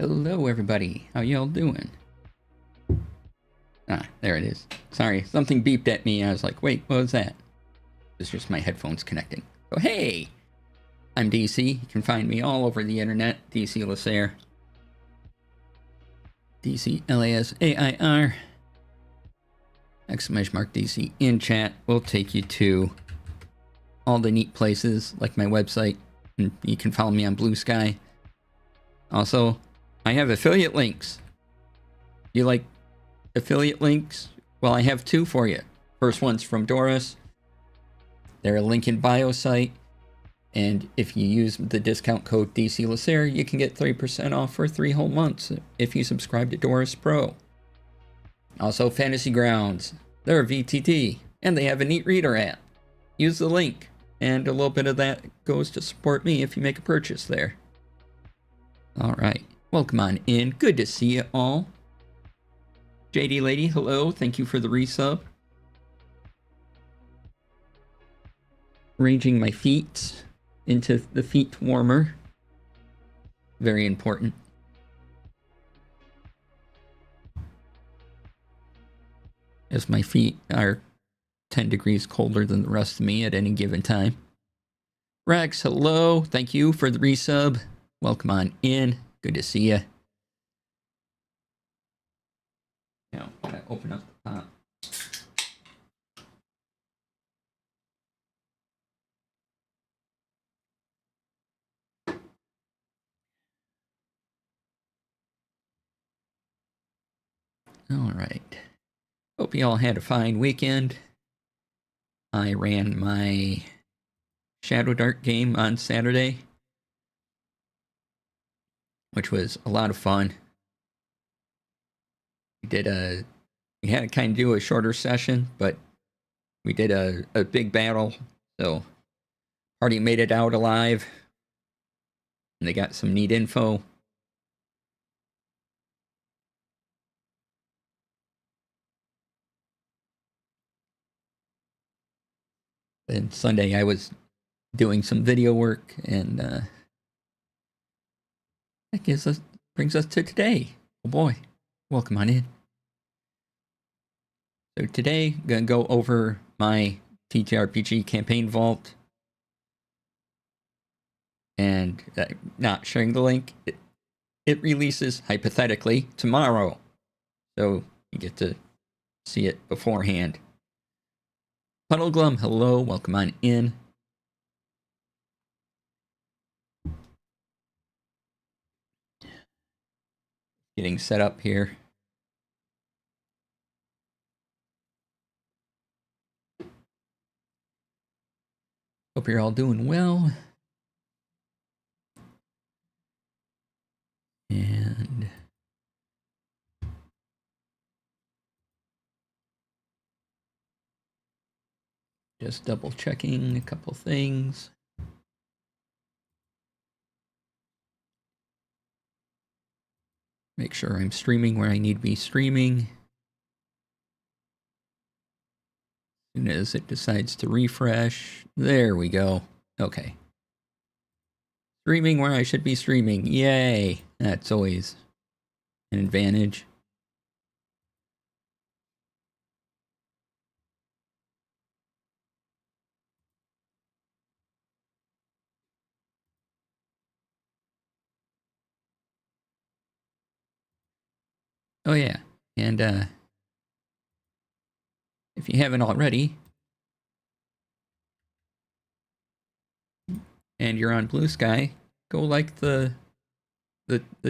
Hello everybody, how y'all doing? Ah, there it is. Sorry, something beeped at me. I was like, wait, what was that? It's just my headphones connecting. Oh, hey! I'm DC. You can find me all over the internet. DC Lasair. DC Lasair. Exclamation mark DC in chat will take you to all the neat places like my website. And you can follow me on Blue Sky. Also, I have affiliate links. You like affiliate links? Well, I have two for you. First one's from Doris. They're a link in bio site. And if you use the discount code DC Lasair, you can get 3% off for 3 whole months if you subscribe to Doris Pro. Also, Fantasy Grounds. They're a VTT, and they have a neat reader app. Use the link, and a little bit of that goes to support me if you make a purchase there. Alright, welcome on in. Good to see you all. JD Lady, hello. Thank you for the resub. Arranging my feet into the feet warmer. Very important. As my feet are 10 degrees colder than the rest of me at any given time. Rex, hello. Thank you for the resub. Welcome on in. Good to see you. Now, I'm going to open up the pot. All right. Hope you all had a fine weekend. I ran my Shadow Dart game on Saturday, which was a lot of fun. We had to kind of do a shorter session, but we did a big battle, so party made it out alive, and they got some neat info. And Sunday I was doing some video work, and that brings us to today. Oh boy, welcome on in. So today, I'm going to go over my TTRPG Campaign Vault. And not sharing the link. It releases, hypothetically, tomorrow. So you get to see it beforehand. Puddleglum, hello. Welcome on in. Getting set up here. Hope you're all doing well. And just double checking a couple things. Make sure I'm streaming where I need to be streaming. As soon as it decides to refresh, there we go. Okay. Streaming where I should be streaming. Yay! That's always an advantage. Oh yeah, and if you haven't already, and you're on Blue Sky, go like the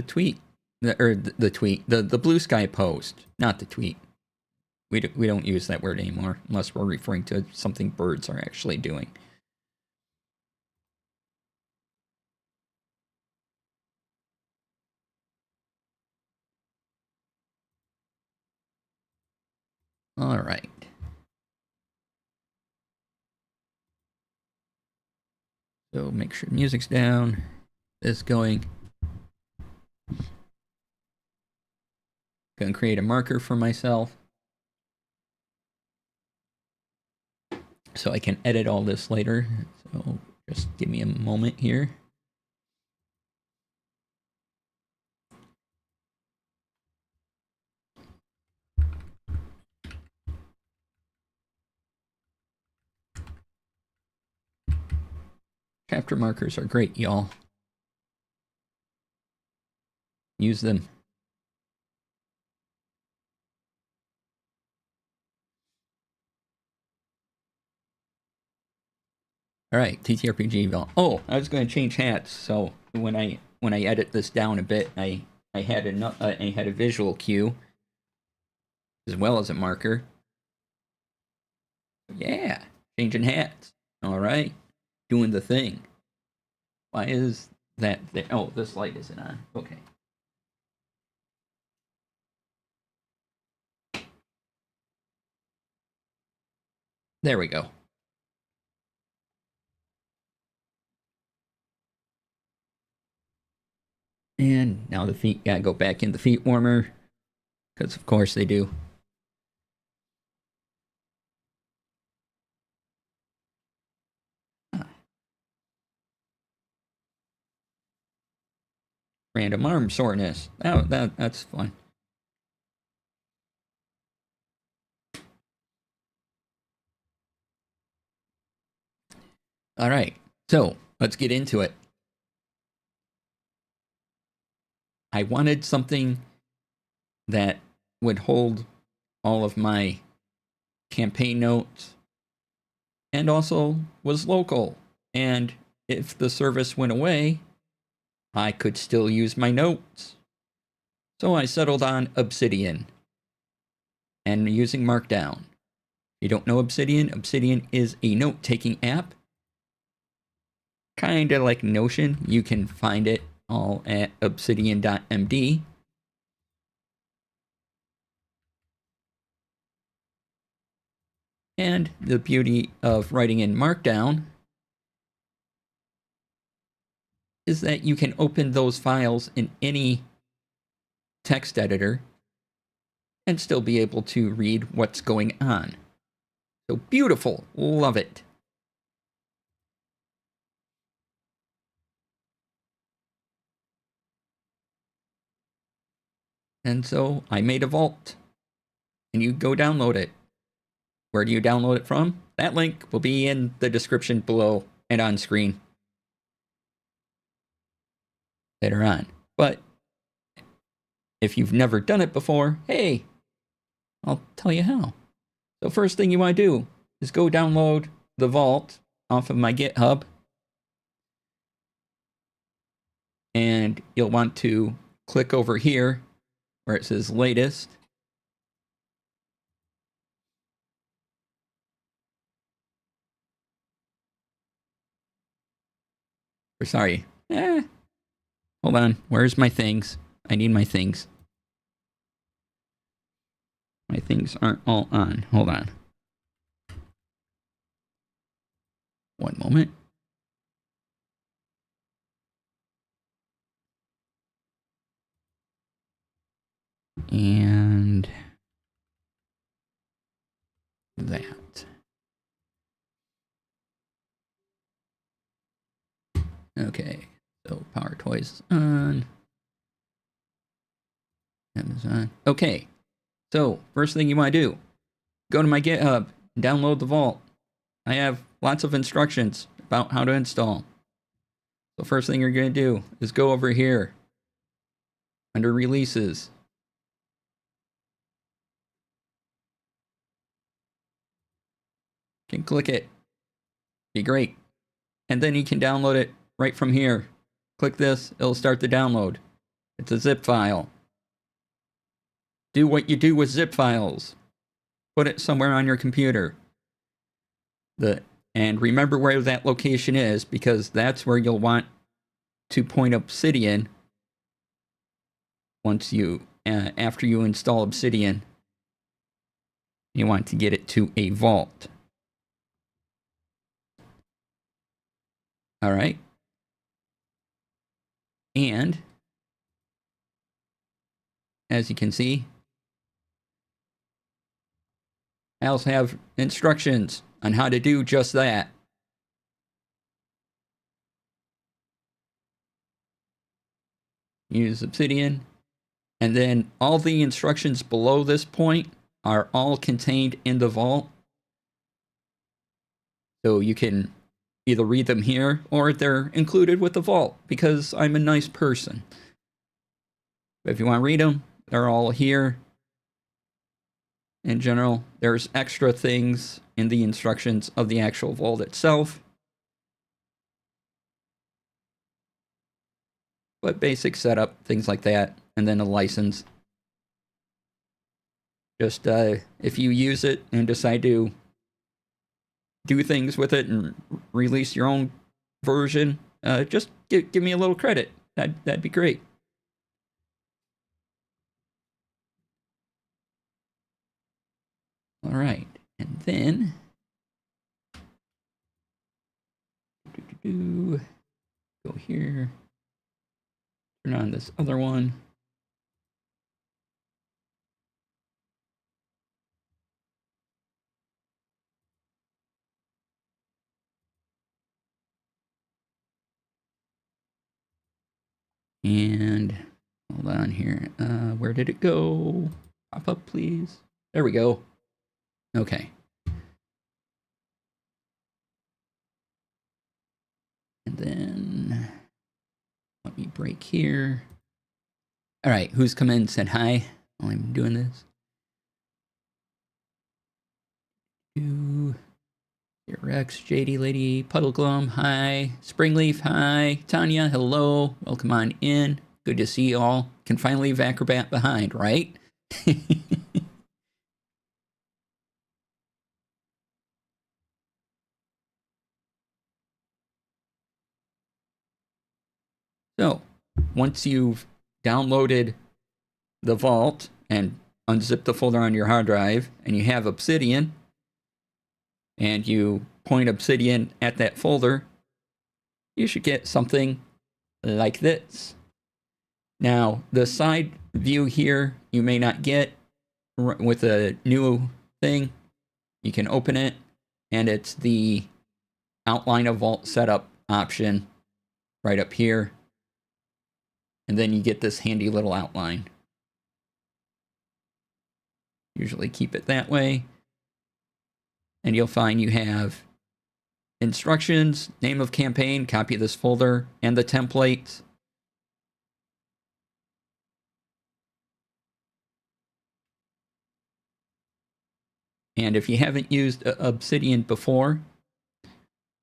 tweet, the Blue Sky post, not the tweet. We don't use that word anymore unless we're referring to something birds are actually doing. All right. So make sure music's down. This going. Gonna create a marker for myself so I can edit all this later. So just give me a moment here. Chapter markers are great, y'all. Use them. All right, TTRPG Vault. Oh, I was going to change hats. So when I edit this down a bit, I had a visual cue as well as a marker. Yeah, changing hats. All right, doing the thing. Why is that there? Oh, this light isn't on. Okay. There we go. And now the feet gotta go back in the feet warmer, because of course they do. Random arm soreness. Oh, that's fun. All right, so let's get into it. I wanted something that would hold all of my campaign notes and also was local. And if the service went away, I could still use my notes. So I settled on Obsidian and using Markdown. If you don't know Obsidian, Obsidian is a note-taking app. Kind of like Notion. You can find it all at obsidian.md. And the beauty of writing in Markdown is that you can open those files in any text editor and still be able to read what's going on. So beautiful. Love it. And so I made a vault. And you go download it. Where do you download it from? That link will be in the description below and on screen later on. But if you've never done it before, hey, I'll tell you how. So first thing you want to do is go download the vault off of my GitHub. And you'll want to click over here where it says latest. Or sorry. Hold on. Where's my things? I need my things. My things aren't all on. Hold on. One moment. And that. Okay. So Power Toys on. Amazon. Okay. So first thing you want to do, go to my GitHub and download the vault. I have lots of instructions about how to install. So first thing you're going to do is go over here under releases. You can click it. Be great. And then you can download it right from here. Click this, it'll start the download. It's a zip file. Do what you do with zip files. Put it somewhere on your computer. And remember where that location is, because that's where you'll want to point Obsidian once you, after you install Obsidian. You want to get it to a vault. All right. And as you can see, I also have instructions on how to do just that. Use Obsidian. And then all the instructions below this point are all contained in the vault. So you can either read them here or they're included with the vault because I'm a nice person. But if you want to read them, they're all here. In general, there's extra things in the instructions of the actual vault itself. But basic setup, things like that, and then a license. Just if you use it and decide to do things with it and release your own version, just give me a little credit. That'd be great. All right, and then go here, turn on this other one. And hold on here. Where did it go? Pop up, please. There we go. Okay. And then let me break here. All right, who's come in and said hi while I'm doing this? Here, Rex, JD Lady, Puddleglum, hi. Springleaf, hi. Tanya, hello. Welcome on in. Good to see you all. Can finally leave Acrobat behind, right? So, once you've downloaded the vault and unzip the folder on your hard drive, and you have Obsidian, and you point Obsidian at that folder, you should get something like this. Now, the side view here, you may not get with a new thing. You can open it, and it's the outline of vault setup option right up here. And then you get this handy little outline. Usually keep it that way. And you'll find you have instructions, name of campaign, copy of this folder, and the templates. And if you haven't used Obsidian before,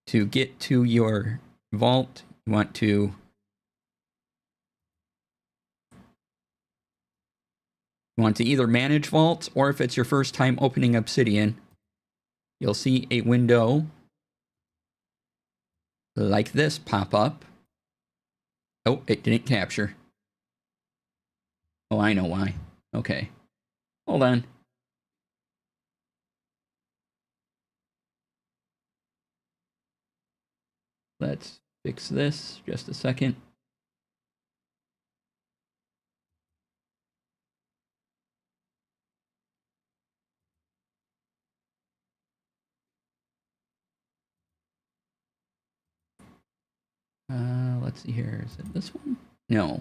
to get to your vault, you want to either manage vaults, or if it's your first time opening Obsidian, you'll see a window like this pop up. Oh, it didn't capture. Oh, I know why. Okay. Hold on. Let's fix this just a second. Let's see here. Is it this one? No,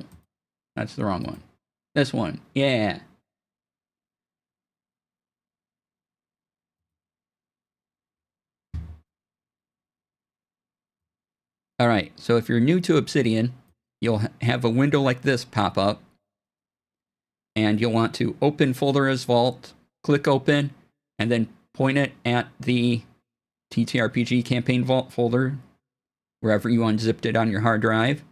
that's the wrong one. This one. Yeah. All right. So if you're new to Obsidian, you'll have a window like this pop up. And you'll want to open folder as vault, click open, and then point it at the TTRPG Campaign Vault folder, wherever you unzipped it on your hard drive.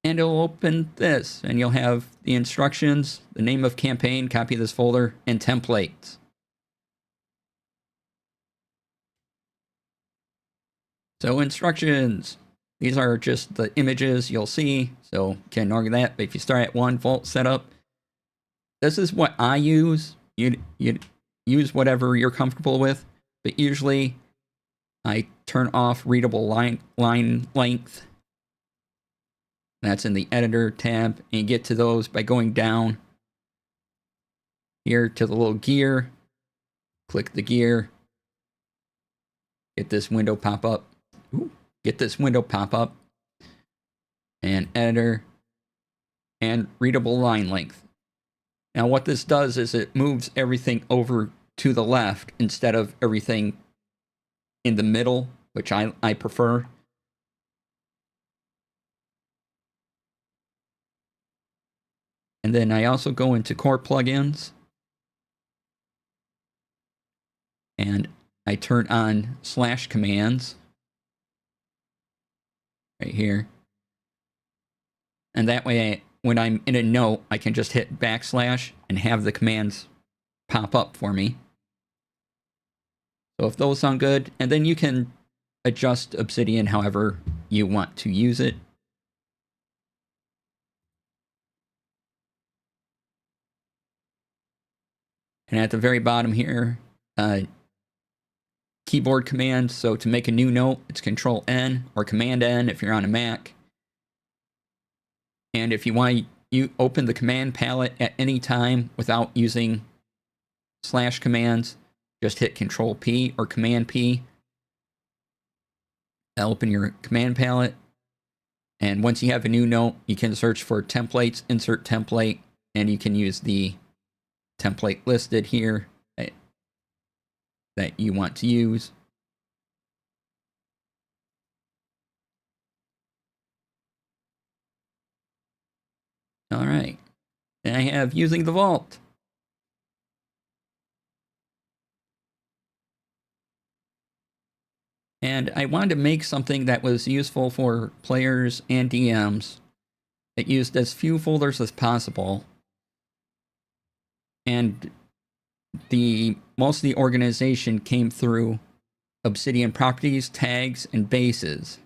And it'll open this, and you'll have the instructions, the name of campaign, copy of this folder, and templates. So instructions. These are just the images you'll see, so you can ignore that. But if you start at one, vault setup, this is what I use. You use whatever you're comfortable with, but usually I turn off readable line length. That's in the editor tab, and you get to those by going down here to the little gear. Click the gear. Get this window pop up. Ooh. Get this window pop up. And editor. And readable line length. Now what this does is it moves everything over to the left instead of everything in the middle, which I prefer. And then I also go into core plugins and I turn on slash commands right here. And that way, when I'm in a note, I can just hit backslash and have the commands pop up for me. So if those sound good, and then you can adjust Obsidian however you want to use it. And at the very bottom here, keyboard commands. So to make a new note, it's Control N or Command N if you're on a Mac. And if you want to open the command palette at any time without using slash commands, just hit Control P or Command P. That'll open your command palette. And once you have a new note, you can search for templates, insert template, and you can use the template listed here that you want to use. All right. And I have using the vault. And I wanted to make something that was useful for players and DMs. It used as few folders as possible. And most of the organization came through Obsidian properties, tags, and bases.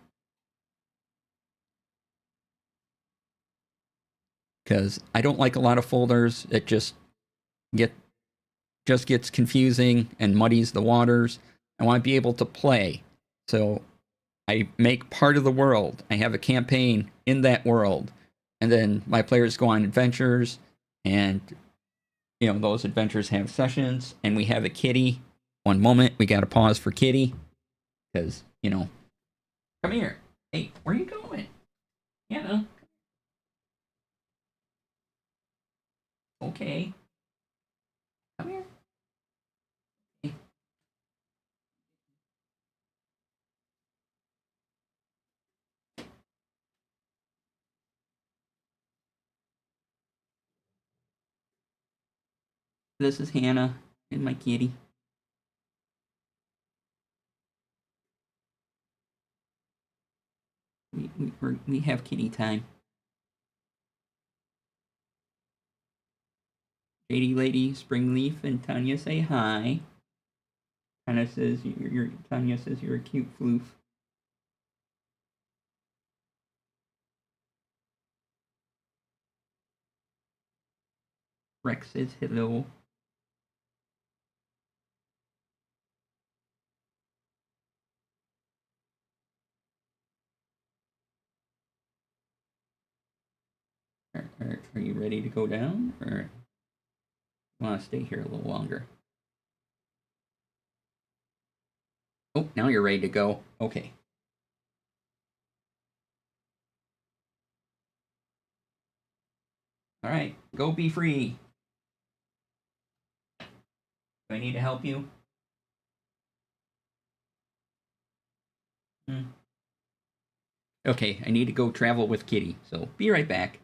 Because I don't like a lot of folders. It just gets confusing and muddies the waters. I want to be able to play. So I make part of the world. I have a campaign in that world. And then my players go on adventures, and those adventures have sessions, and we have a kitty. One moment, we gotta pause for kitty. Because, come here. Hey, where are you going? Hannah. Okay. Come here. Hey. This is Hannah and my kitty. We have kitty time. JD Lady, Springleaf, and Tanya say hi. Tanya says you're a cute floof. Rex says hello. Are you ready to go down, or you want to stay here a little longer? Oh, now you're ready to go. Okay. All right, go be free. Do I need to help you? Okay, I need to go travel with Kitty, so be right back.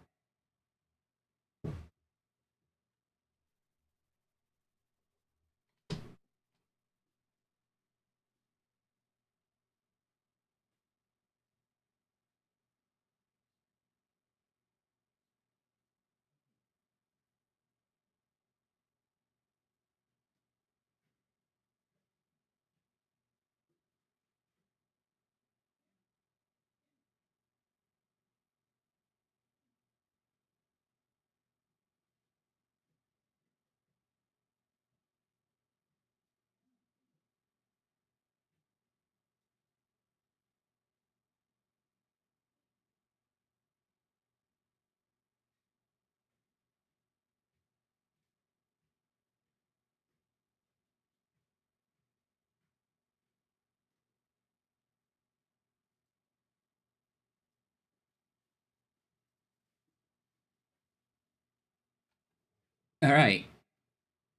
All right.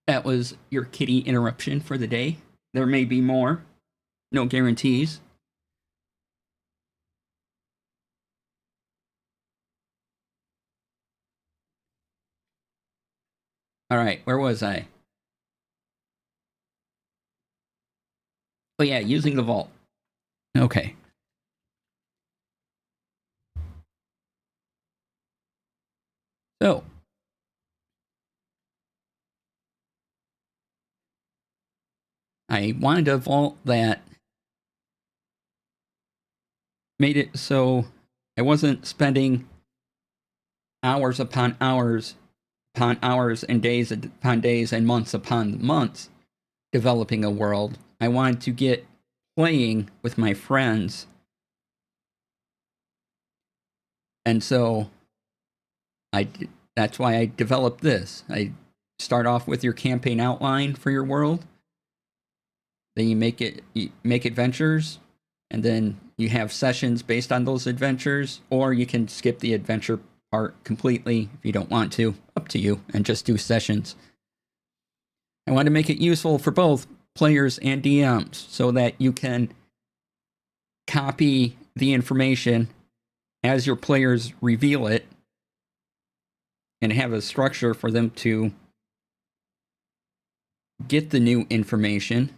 That was your kitty interruption for the day. There may be more. No guarantees. All right, where was I? Oh yeah, using the vault. Okay. So, I wanted a vault that made it so I wasn't spending hours upon hours and days upon days and months upon months developing a world. I wanted to get playing with my friends. And so that's why I developed this. I start off with your campaign outline for your world. Then you make adventures, and then you have sessions based on those adventures, or you can skip the adventure part completely if you don't want to. Up to you, and just do sessions. I want to make it useful for both players and DMs so that you can copy the information as your players reveal it and have a structure for them to get the new information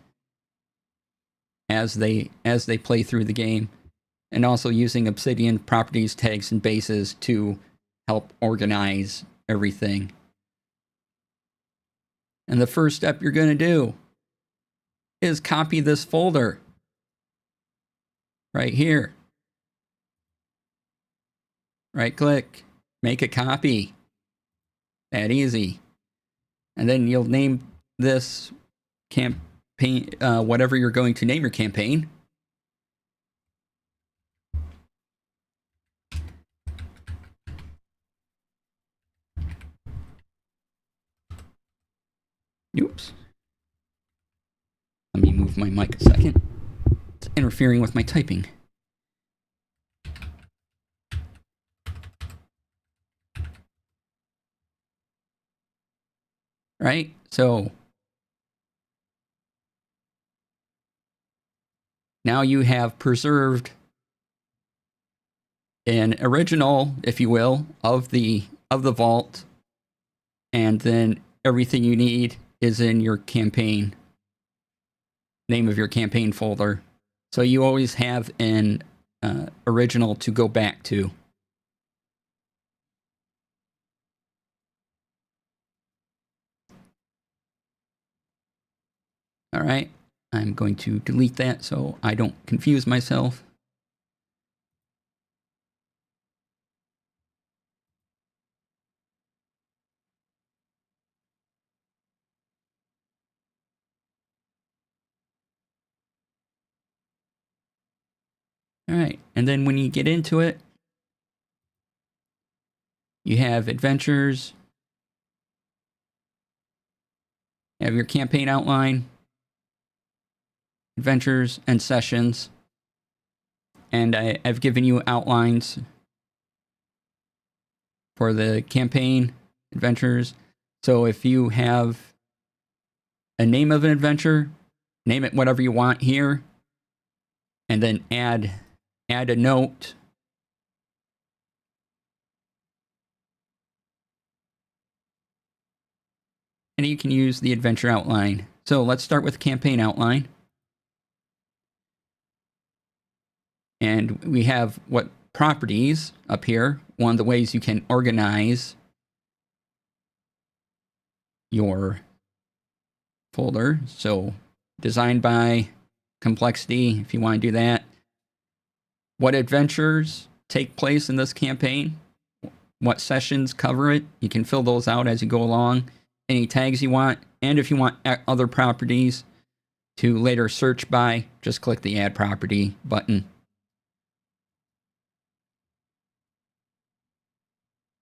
as they play through the game, and also using Obsidian properties, tags, and bases to help organize everything. And the first step you're going to do is copy this folder right here. Right click, make a copy. That easy. And then you'll name this campaign, whatever you're going to name your campaign. Oops. Let me move my mic a second. It's interfering with my typing. Right? So now you have preserved an original, if you will, of the vault, and then everything you need is in your campaign, name of your campaign folder. So you always have an original to go back to. All right, I'm going to delete that so I don't confuse myself. All right, and then when you get into it, you have adventures, you have your campaign outline, adventures, and sessions. And I've given you outlines for the campaign, adventures. So if you have a name of an adventure, name it whatever you want here, and then add a note. And you can use the adventure outline. So let's start with campaign outline. And we have what properties up here. One of the ways you can organize your folder. So designed by, complexity, if you want to do that. What adventures take place in this campaign? What sessions cover it? You can fill those out as you go along. Any tags you want. And if you want other properties to later search by, just click the Add Property button.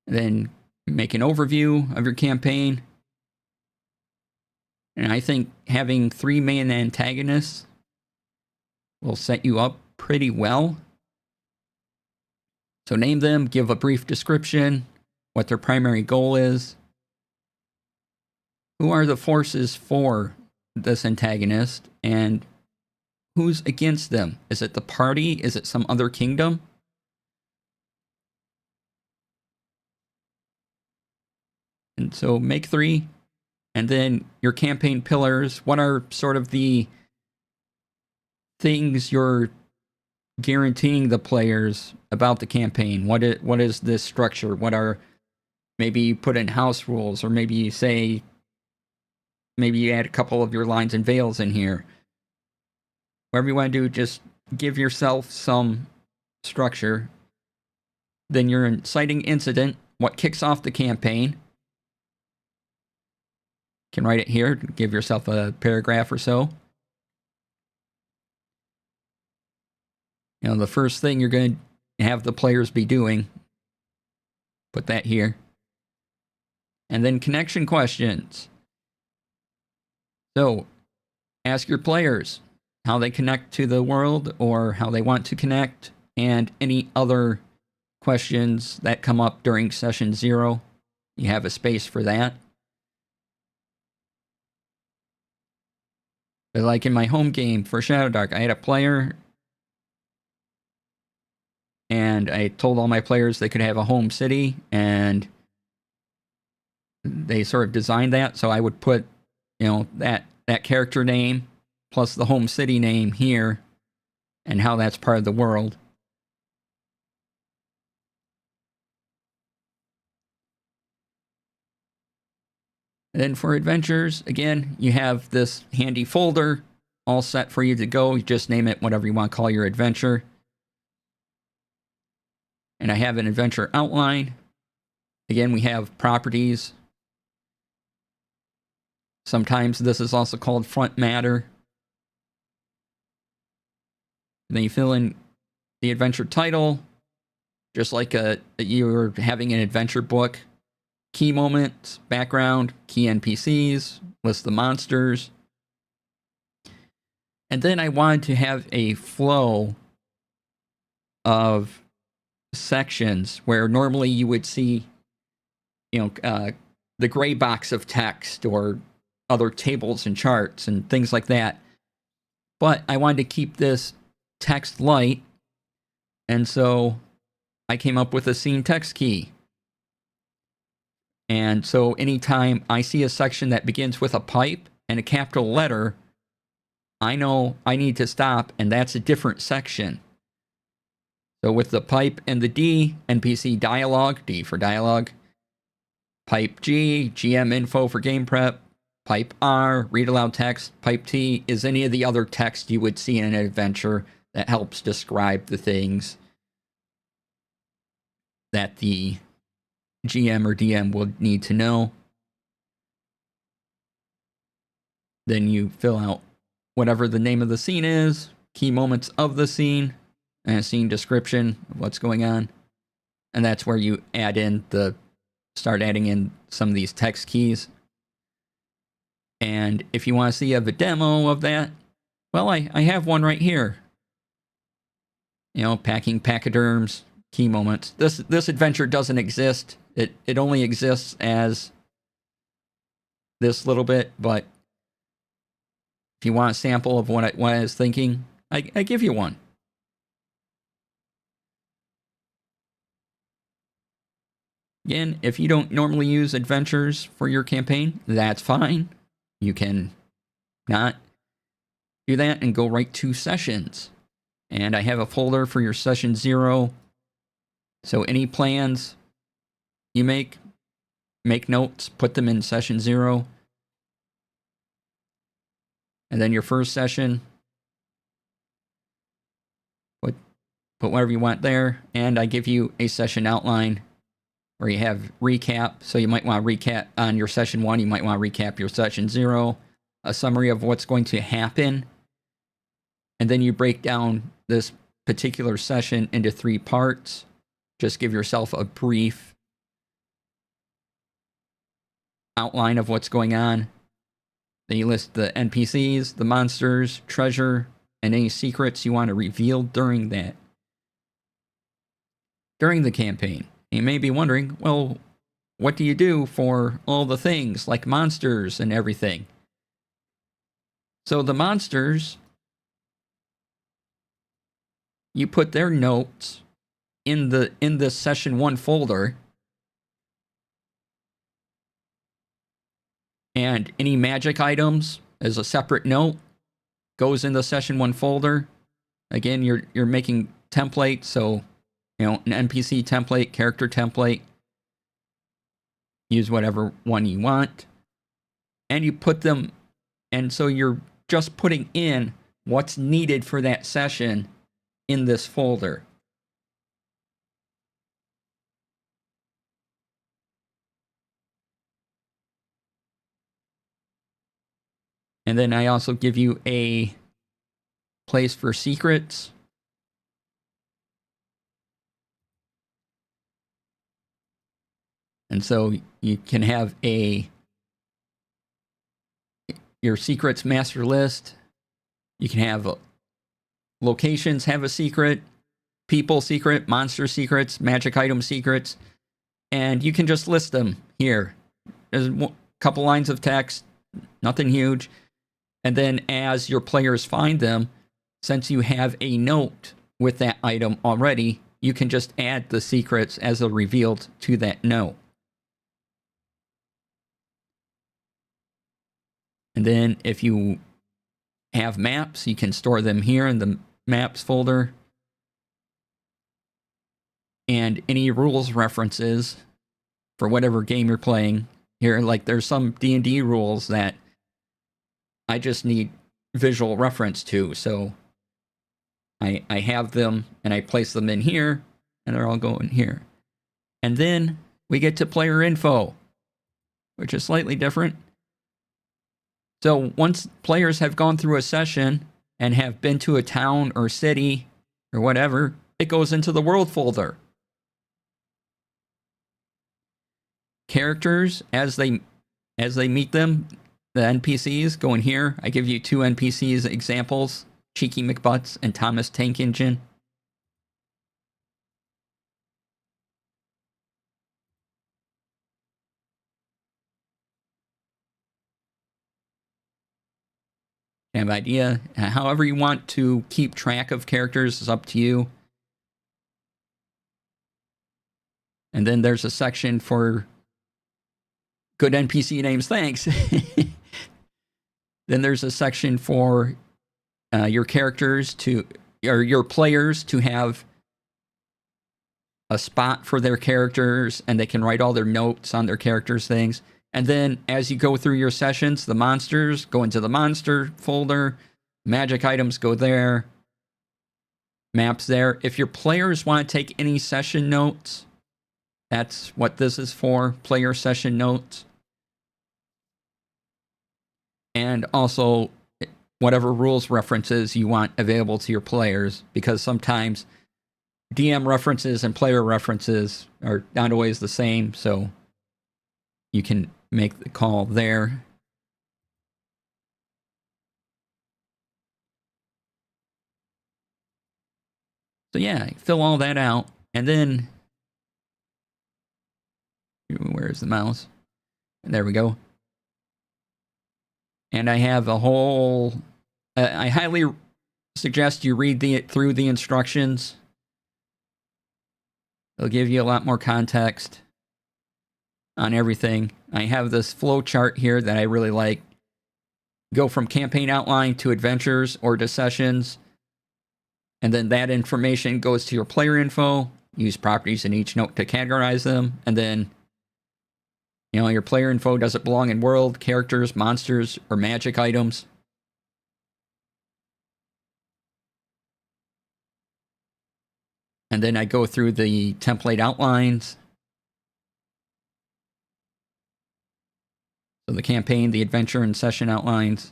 Then make an overview of your campaign. And I think having 3 main antagonists will set you up pretty well. So name them, give a brief description, what their primary goal is. who are the forces for this antagonist, and who's against them? Is it the party? Is it some other kingdom? And so make 3, and then your campaign pillars. What are sort of the things you're guaranteeing the players about the campaign? What is this structure? What are, maybe you put in house rules, or maybe you say, maybe you add a couple of your lines and veils in here. Whatever you want to do, just give yourself some structure. Then your inciting incident, what kicks off the campaign. You can write it here, give yourself a paragraph or so. You know, the first thing you're going to have the players be doing, put that here. And then connection questions. So, ask your players how they connect to the world, or how they want to connect, and any other questions that come up during session 0. You have a space for that. But like in my home game for Shadowdark, I had a player, and I told all my players they could have a home city, and they sort of designed that. So I would put, you know, that character name plus the home city name here, and how that's part of the world. And then for adventures, again, you have this handy folder all set for you to go. You just name it whatever you want to call your adventure. And I have an adventure outline. Again, we have properties. Sometimes this is also called front matter. And then you fill in the adventure title, just like you're having an adventure book. Key moments, background, key NPCs, list the monsters. And then I wanted to have a flow of sections where normally you would see, you know, the gray box of text or other tables and charts and things like that. But I wanted to keep this text light, and so I came up with a scene text key. And so anytime I see a section that begins with a pipe and a capital letter, I know I need to stop, and that's a different section. So with the pipe and the D, NPC dialogue, D for dialogue. Pipe G, GM info for game prep. Pipe R, read aloud text. Pipe T is any of the other text you would see in an adventure that helps describe the things that the GM or DM will need to know. Then you fill out whatever the name of the scene is, key moments of the scene, and a scene description of what's going on. And that's where you start adding in some of these text keys. And if you want to see a demo of that, well, I have one right here. You know, packing pachyderms, key moments. This adventure doesn't exist. It only exists as this little bit, but if you want a sample of what I was thinking, I give you one. Again, if you don't normally use adventures for your campaign, that's fine. You can not do that and go right to sessions. And I have a folder for your session 0. So any plans you make notes, put them in session 0. And then your first session, put whatever you want there. And I give you a session outline where you have recap. So you might want to recap on your session 1. You might want to recap your session 0. A summary of what's going to happen. And then you break down this particular session into 3 parts. Just give yourself a brief outline of what's going on. Then you list the NPCs, the monsters, treasure, and any secrets you want to reveal during the campaign. You may be wondering, well, what do you do for all the things like monsters and everything? So the monsters, you put their notes in the session 1 folder, and any magic items as a separate note goes in the session 1 folder. Again, you're making templates, so an NPC template, character template. Use whatever one you want, and you put them, and so you're just putting in what's needed for that session in this folder. And then I also give you a place for secrets. And so you can have your secrets master list. You can have locations have a secret, people secret, monster secrets, magic item secrets, and you can just list them here. There's a couple lines of text, nothing huge. And then as your players find them, since you have a note with that item already, you can just add the secrets as they're revealed to that note. And then if you have maps, you can store them here in the maps folder. And any rules references for whatever game you're playing here, like there's some D&D rules that I just need visual reference to, so I have them and I place them in here, and they're all going here. And then we get to player info, which is slightly different. So once players have gone through a session and have been to a town or city or whatever, it goes into the world folder. Characters, as they meet them, the NPCs go in here. I give you 2 NPCs examples, Cheeky McButts and Thomas Tank Engine. You have idea. However you want to keep track of characters is up to you. And then there's a section for good NPC names, thanks. Then there's a section for your characters or your players to have a spot for their characters, and they can write all their notes on their characters' things. And then as you go through your sessions, the monsters go into the monster folder, magic items go there, maps there. If your players want to take any session notes, that's what this is for, player session notes. And also whatever rules references you want available to your players, because sometimes DM references and player references are not always the same, so you can make the call there. So yeah, fill all that out, and then where's the mouse? There we go. And I have a whole... I highly suggest you read through the instructions. It'll give you a lot more context on everything. I have this flow chart here that I really like. Go from campaign outline to adventures or to sessions. And then that information goes to your player info. Use properties in each note to categorize them. And then your player info, does it belong in world, characters, monsters, or magic items? And then I go through the template outlines. So the campaign, the adventure, and session outlines.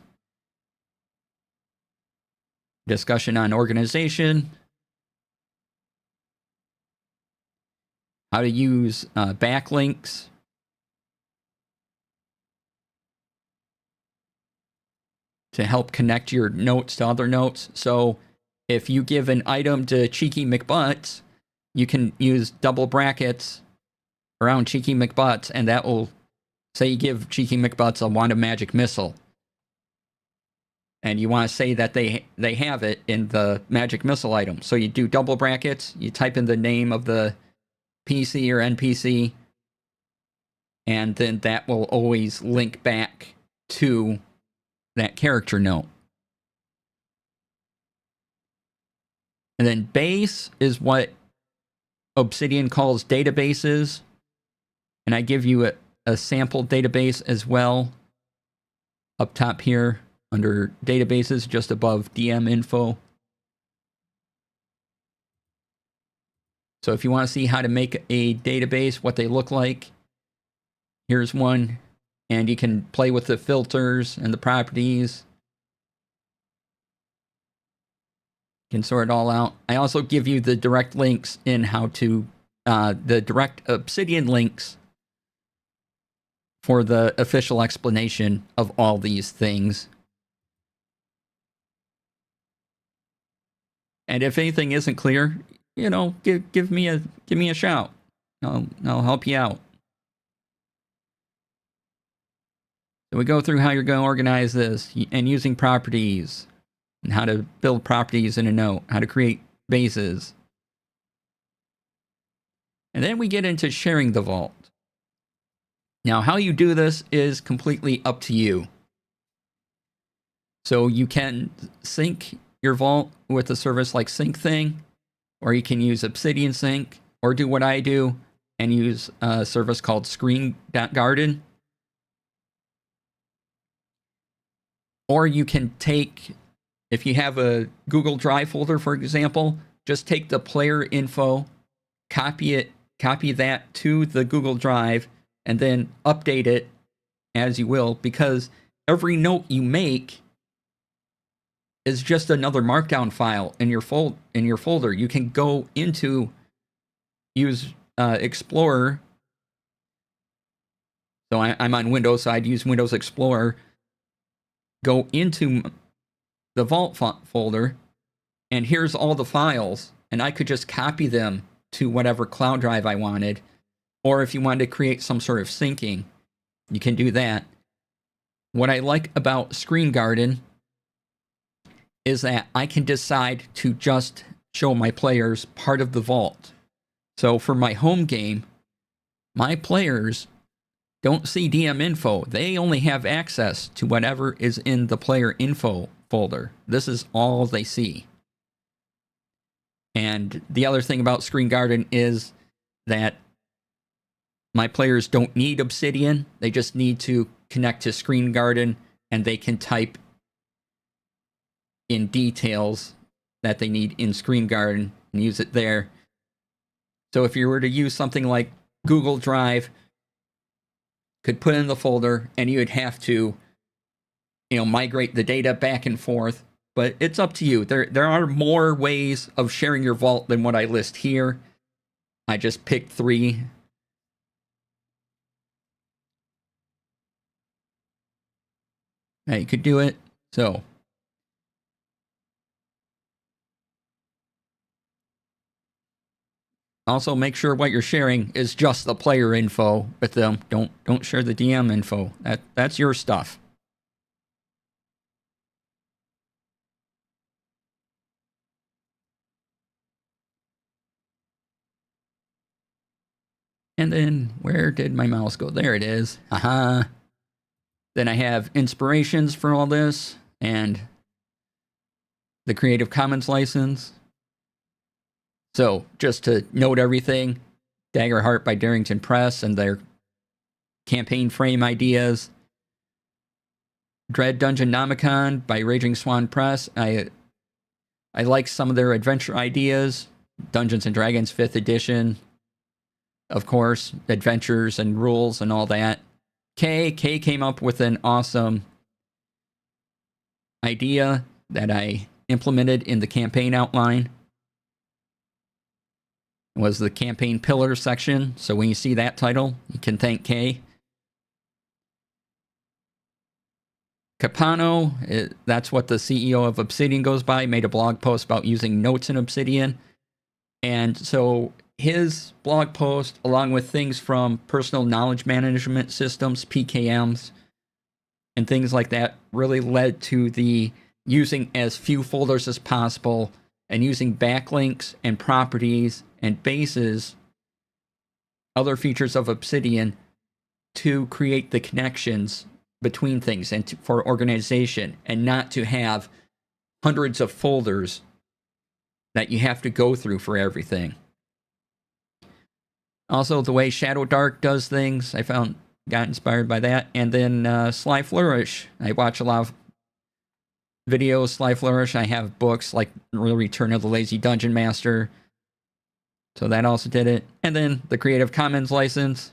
Discussion on organization. How to use backlinks. To help connect your notes to other notes. So if you give an item to Cheeky McButts, you can use double brackets around Cheeky McButts, and that will say you give Cheeky McButts a Wand of Magic missile. And you want to say that they have it in the magic missile item. So you do double brackets, you type in the name of the PC or NPC, and then that will always link back to that character note. And then base is what Obsidian calls databases. And I give you a sample database as well up top here under databases, just above DM info. So if you want to see how to make a database, what they look like, here's one. And you can play with the filters and the properties. You can sort it all out. I also give you the direct links in how to, the direct Obsidian links for the official explanation of all these things. And if anything isn't clear, you know, give me a shout. I'll help you out. So we go through how you're going to organize this and using properties and how to build properties in a note, how to create bases. And then we get into sharing the vault. Now, how you do this is completely up to you. So you can sync your vault with a service like SyncThing, or you can use Obsidian Sync, or do what I do and use a service called Screen.Garden. Or you can take, if you have a Google Drive folder, for example, just take the player info, copy that to the Google Drive, and then update it as you will, because every note you make is just another markdown file in your folder. You can go into use Explorer. So I'm on Windows, so I'd use Windows Explorer. Go into the Vault folder, and here's all the files, and I could just copy them to whatever cloud drive I wanted. Or if you wanted to create some sort of syncing, you can do that. What I like about Screen Garden is that I can decide to just show my players part of the vault. So for my home game, my players don't see DM info. They only have access to whatever is in the player info folder. This is all they see. And the other thing about Screen Garden is that my players don't need Obsidian. They just need to connect to Screen Garden, and they can type in details that they need in Screen Garden and use it there. So if you were to use something like Google Drive, could put in the folder, and you would have to, migrate the data back and forth. But it's up to you. There are more ways of sharing your vault than what I list here. I just picked 3. You could do it. So also make sure what you're sharing is just the player info with them. Don't share the DM info. That's your stuff. And then where did my mouse go? There it is. Aha. Then I have inspirations for all this and the Creative Commons license. So just to note everything, Daggerheart by Darrington Press and their campaign frame ideas. Dread Dungeon Nomicon by Raging Swan Press. I like some of their adventure ideas. Dungeons and Dragons 5th edition. Of course, adventures and rules and all that. Kay came up with an awesome idea that I implemented in the campaign outline. It was the campaign pillar section. So when you see that title, you can thank Kay. Capano, that's what the CEO of Obsidian goes by, made a blog post about using notes in Obsidian. And so his blog post, along with things from personal knowledge management systems, PKMs, and things like that, really led to the using as few folders as possible and using backlinks and properties and bases, other features of Obsidian, to create the connections between things and for organization, and not to have hundreds of folders that you have to go through for everything. Also, the way Shadow Dark does things, I got inspired by that. And then Sly Flourish. I watch a lot of videos, Sly Flourish. I have books like Return of the Lazy Dungeon Master. So that also did it. And then the Creative Commons license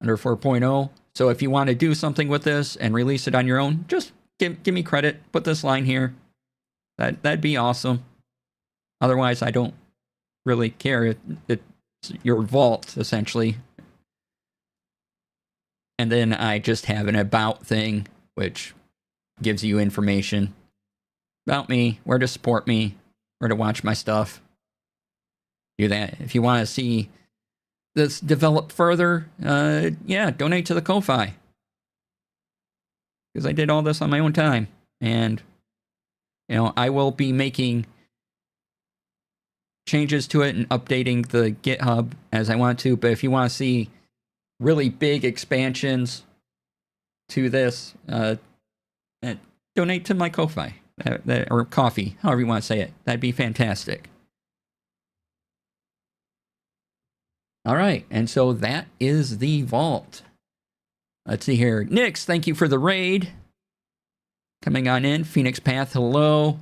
under 4.0. So if you want to do something with this and release it on your own, just give me credit. Put this line here. That'd be awesome. Otherwise, I don't really care. It's your vault, essentially. And then I just have an about thing, which gives you information about me, where to support me, where to watch my stuff. Do that. If you want to see this develop further, donate to the Ko-Fi. Because I did all this on my own time. And, I will be making changes to it and updating the GitHub as I want to. But if you want to see really big expansions to this, donate to my Ko-Fi. Or coffee, however you want to say it. That'd be fantastic. All right, and so that is the vault. Let's see here. Nix, thank you for the raid. Coming on in. Phoenix Path, hello.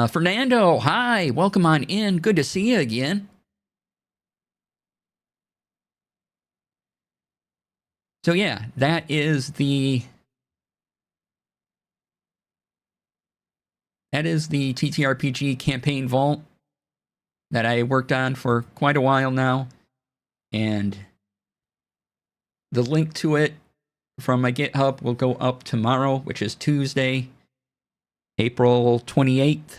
Fernando, hi. Welcome on in. Good to see you again. So yeah, that is the TTRPG Campaign Vault that I worked on for quite a while now. And the link to it from my GitHub will go up tomorrow, which is Tuesday, April 28th.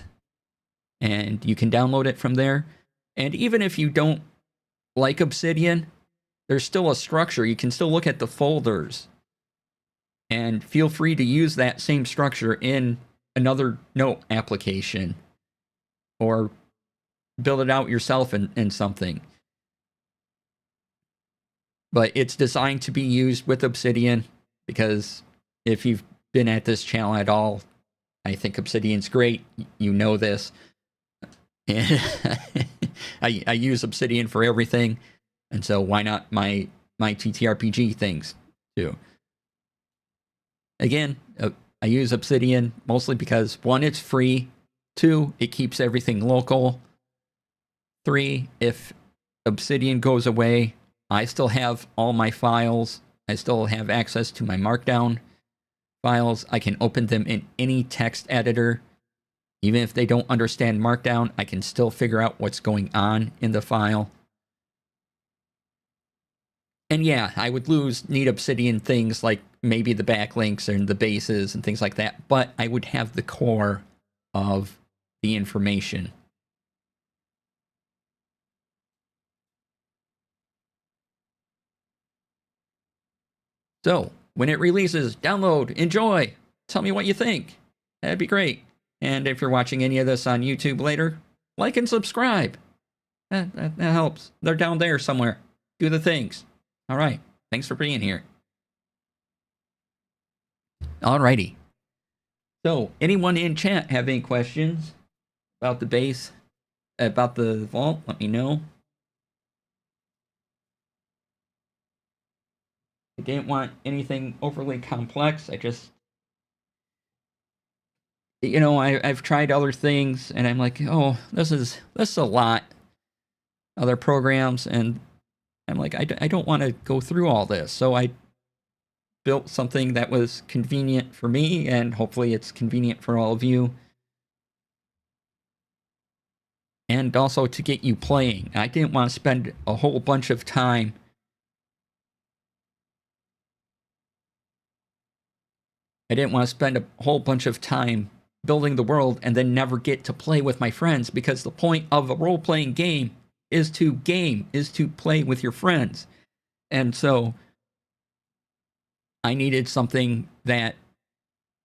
And you can download it from there. And even if you don't like Obsidian, there's still a structure. You can still look at the folders. And feel free to use that same structure in another note application. Or build it out yourself in something. But it's designed to be used with Obsidian, because if you've been at this channel at all, I think Obsidian's great. You know this. And I use Obsidian for everything, and so why not my TTRPG things too? Again, I use Obsidian mostly because 1, it's free. 2, it keeps everything local. 3, if Obsidian goes away, I still have all my files. I still have access to my Markdown files. I can open them in any text editor. Even if they don't understand Markdown, I can still figure out what's going on in the file. And yeah, I would need Obsidian things like maybe the backlinks and the bases and things like that, but I would have the core of the information. So, when it releases, download, enjoy, tell me what you think. That'd be great. And if you're watching any of this on YouTube later, like and subscribe. That helps. They're down there somewhere. Do the things. All right. Thanks for being here. Alrighty. So, anyone in chat have any questions about the base, about the vault? Let me know. I didn't want anything overly complex. I just, I've tried other things, and I'm like, oh, this is a lot. Other programs, and I'm like, I don't want to go through all this. So I built something that was convenient for me, and hopefully it's convenient for all of you. And also to get you playing. I didn't want to spend a whole bunch of time building the world and then never get to play with my friends, because the point of a role-playing game is to play with your friends. And so I needed something that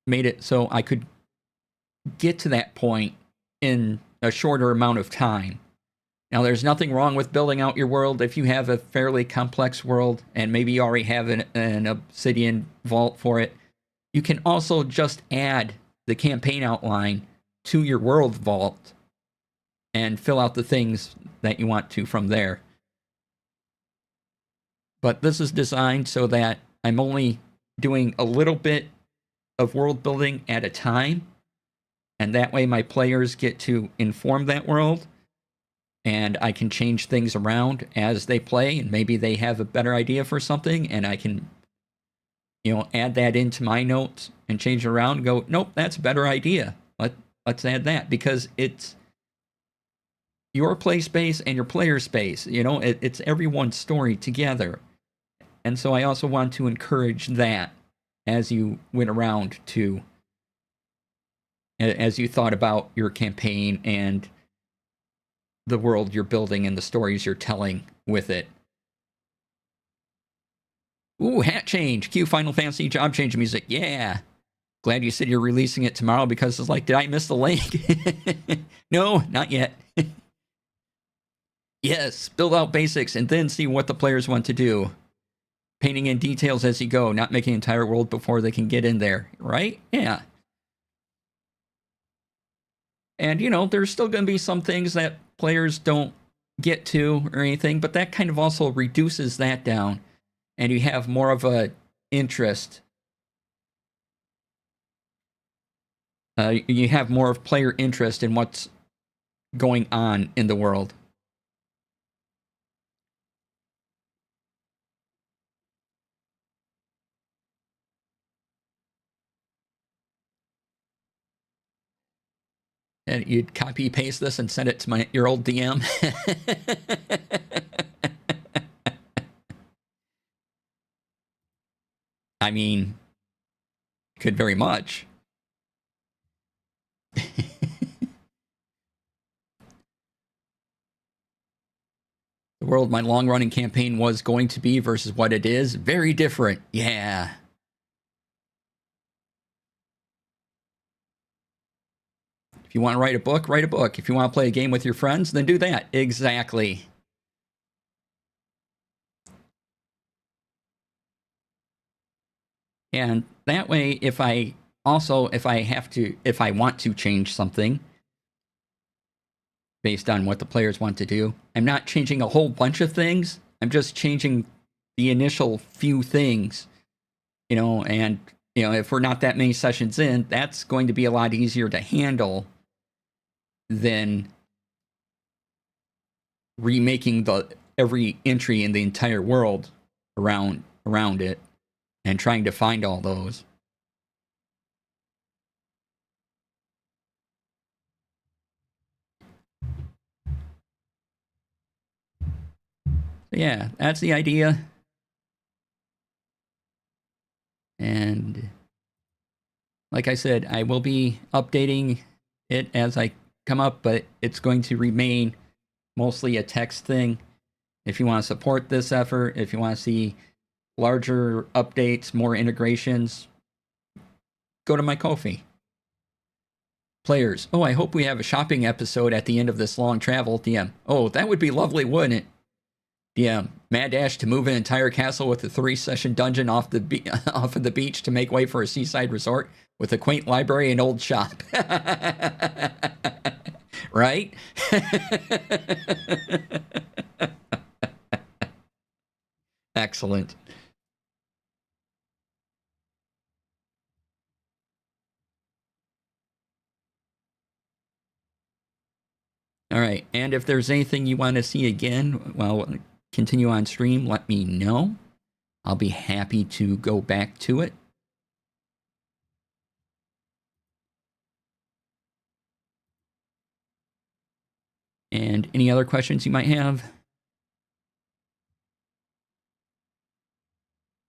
made it so I could get to that point in a shorter amount of time. Now, there's nothing wrong with building out your world if you have a fairly complex world and maybe you already have an Obsidian vault for it. You can also just add the campaign outline to your world vault and fill out the things that you want to from there. But this is designed so that I'm only doing a little bit of world building at a time, and that way my players get to inform that world, and I can change things around as they play, and maybe they have a better idea for something, and I can, add that into my notes and change it around and go, nope, that's a better idea. Let's add that, because it's your play space and your player space. It's everyone's story together. And so I also want to encourage that as you went around as you thought about your campaign and the world you're building and the stories you're telling with it. Ooh, hat change. Cue Final Fantasy job change music. Yeah. Glad you said you're releasing it tomorrow, because it's like, did I miss the link? No, not yet. Yes, build out basics and then see what the players want to do. Painting in details as you go, not making an entire world before they can get in there, right? Yeah. And, there's still going to be some things that players don't get to or anything, but that kind of also reduces that down, and you have more of a interest. You have more of player interest in what's going on in the world. And you'd copy paste this and send it to your old DM. I mean, could very much. The world my long-running campaign was going to be versus what it is, very different. Yeah. If you want to write a book, write a book. If you want to play a game with your friends, then do that. Exactly. And that way, if I want to change something based on what the players want to do, I'm not changing a whole bunch of things. I'm just changing the initial few things, and, if we're not that many sessions in, that's going to be a lot easier to handle than remaking every entry in the entire world around it and trying to find all those. So yeah, that's the idea. And like I said, I will be updating it as I come up, but it's going to remain mostly a text thing. If you want to support this effort, if you want to see larger updates, more integrations, go to my Ko-fi. Players, I hope we have a shopping episode at the end of this long travel. DM, that would be lovely, wouldn't it? DM, mad dash to move an entire castle with a 3-session dungeon off of the beach to make way for a seaside resort with a quaint library and old shop. Right? Excellent. All right, and if there's anything you want to see again, continue on stream, let me know. I'll be happy to go back to it. And any other questions you might have?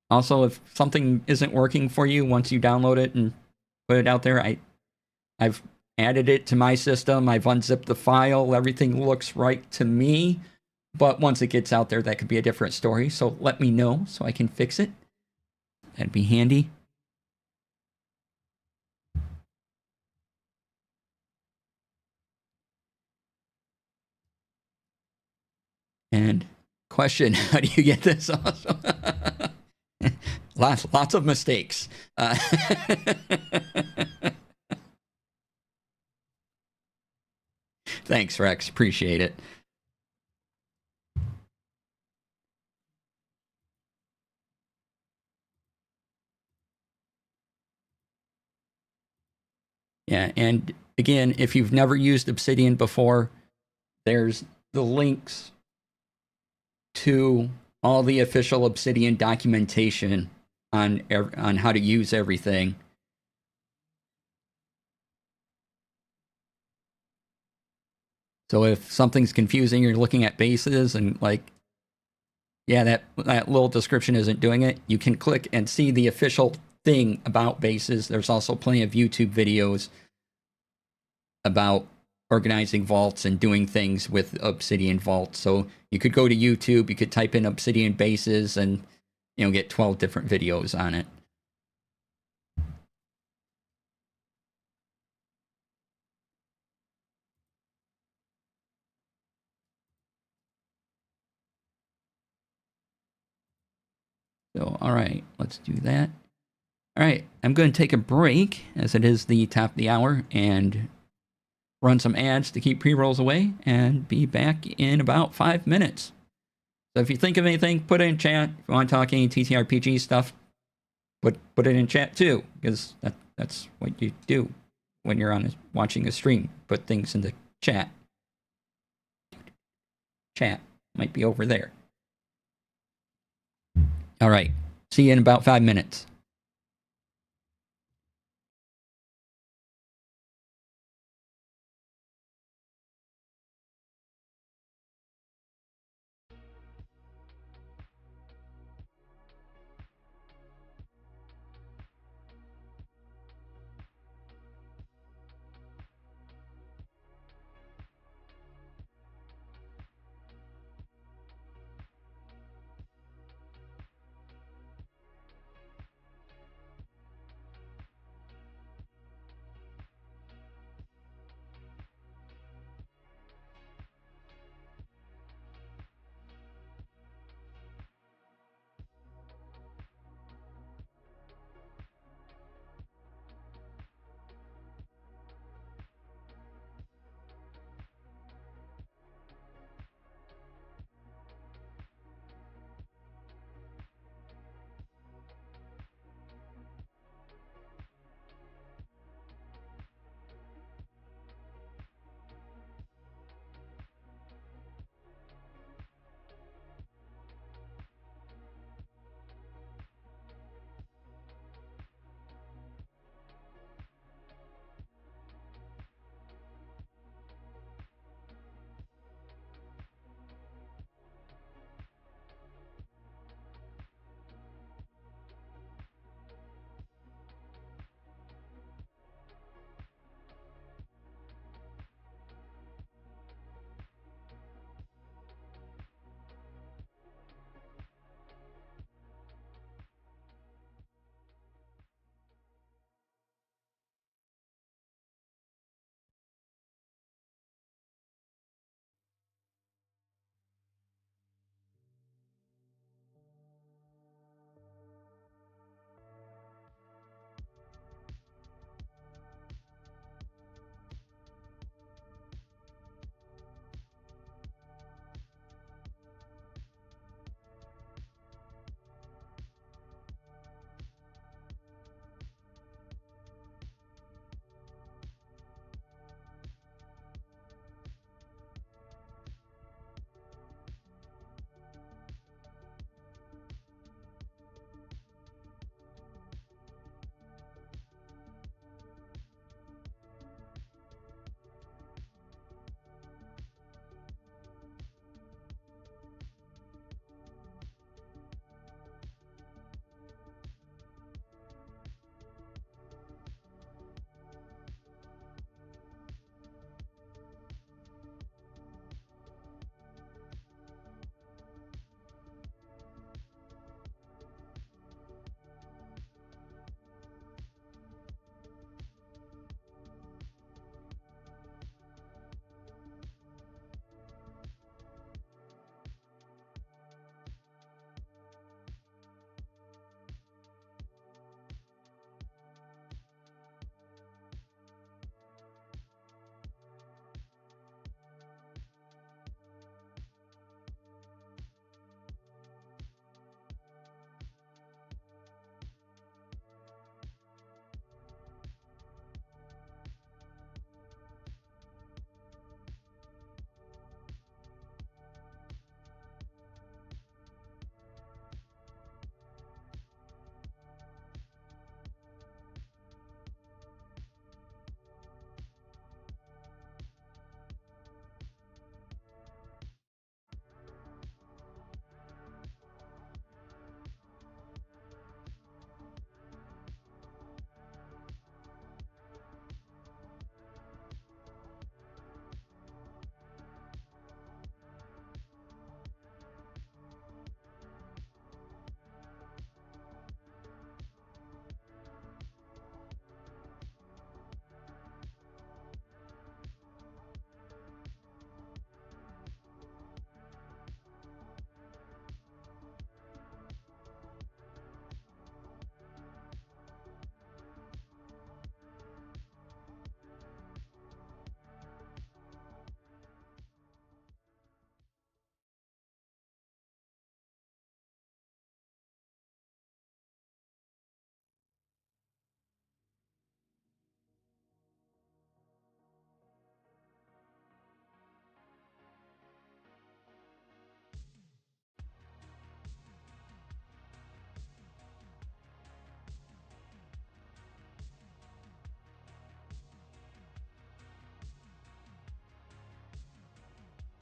Also, if something isn't working for you once you download it and put it out there, I've added it to my system. I've unzipped the file. Everything looks right to me. But once it gets out there, that could be a different story. So let me know so I can fix it. That'd be handy. And question, how do you get this also? lots of mistakes. Thanks, Rex. Appreciate it. Yeah, and again, if you've never used Obsidian before, there's the links to all the official Obsidian documentation on how to use everything. So if something's confusing, you're looking at bases and like, yeah, that little description isn't doing it, you can click and see the official thing about bases. There's also plenty of YouTube videos about organizing vaults and doing things with Obsidian Vault. So you could go to YouTube, you could type in Obsidian bases and, you know, get 12 different videos on it. So, all right, let's do that. All right, I'm going to take a break as it is the top of the hour and run some ads to keep pre-rolls away and be back in about 5 minutes. So if you think of anything, put it in chat. If you want to talk any TTRPG stuff, put it in chat too, because that's what you do when you're watching a stream. Put things in the chat. Chat might be over there. All right, see you in about 5 minutes.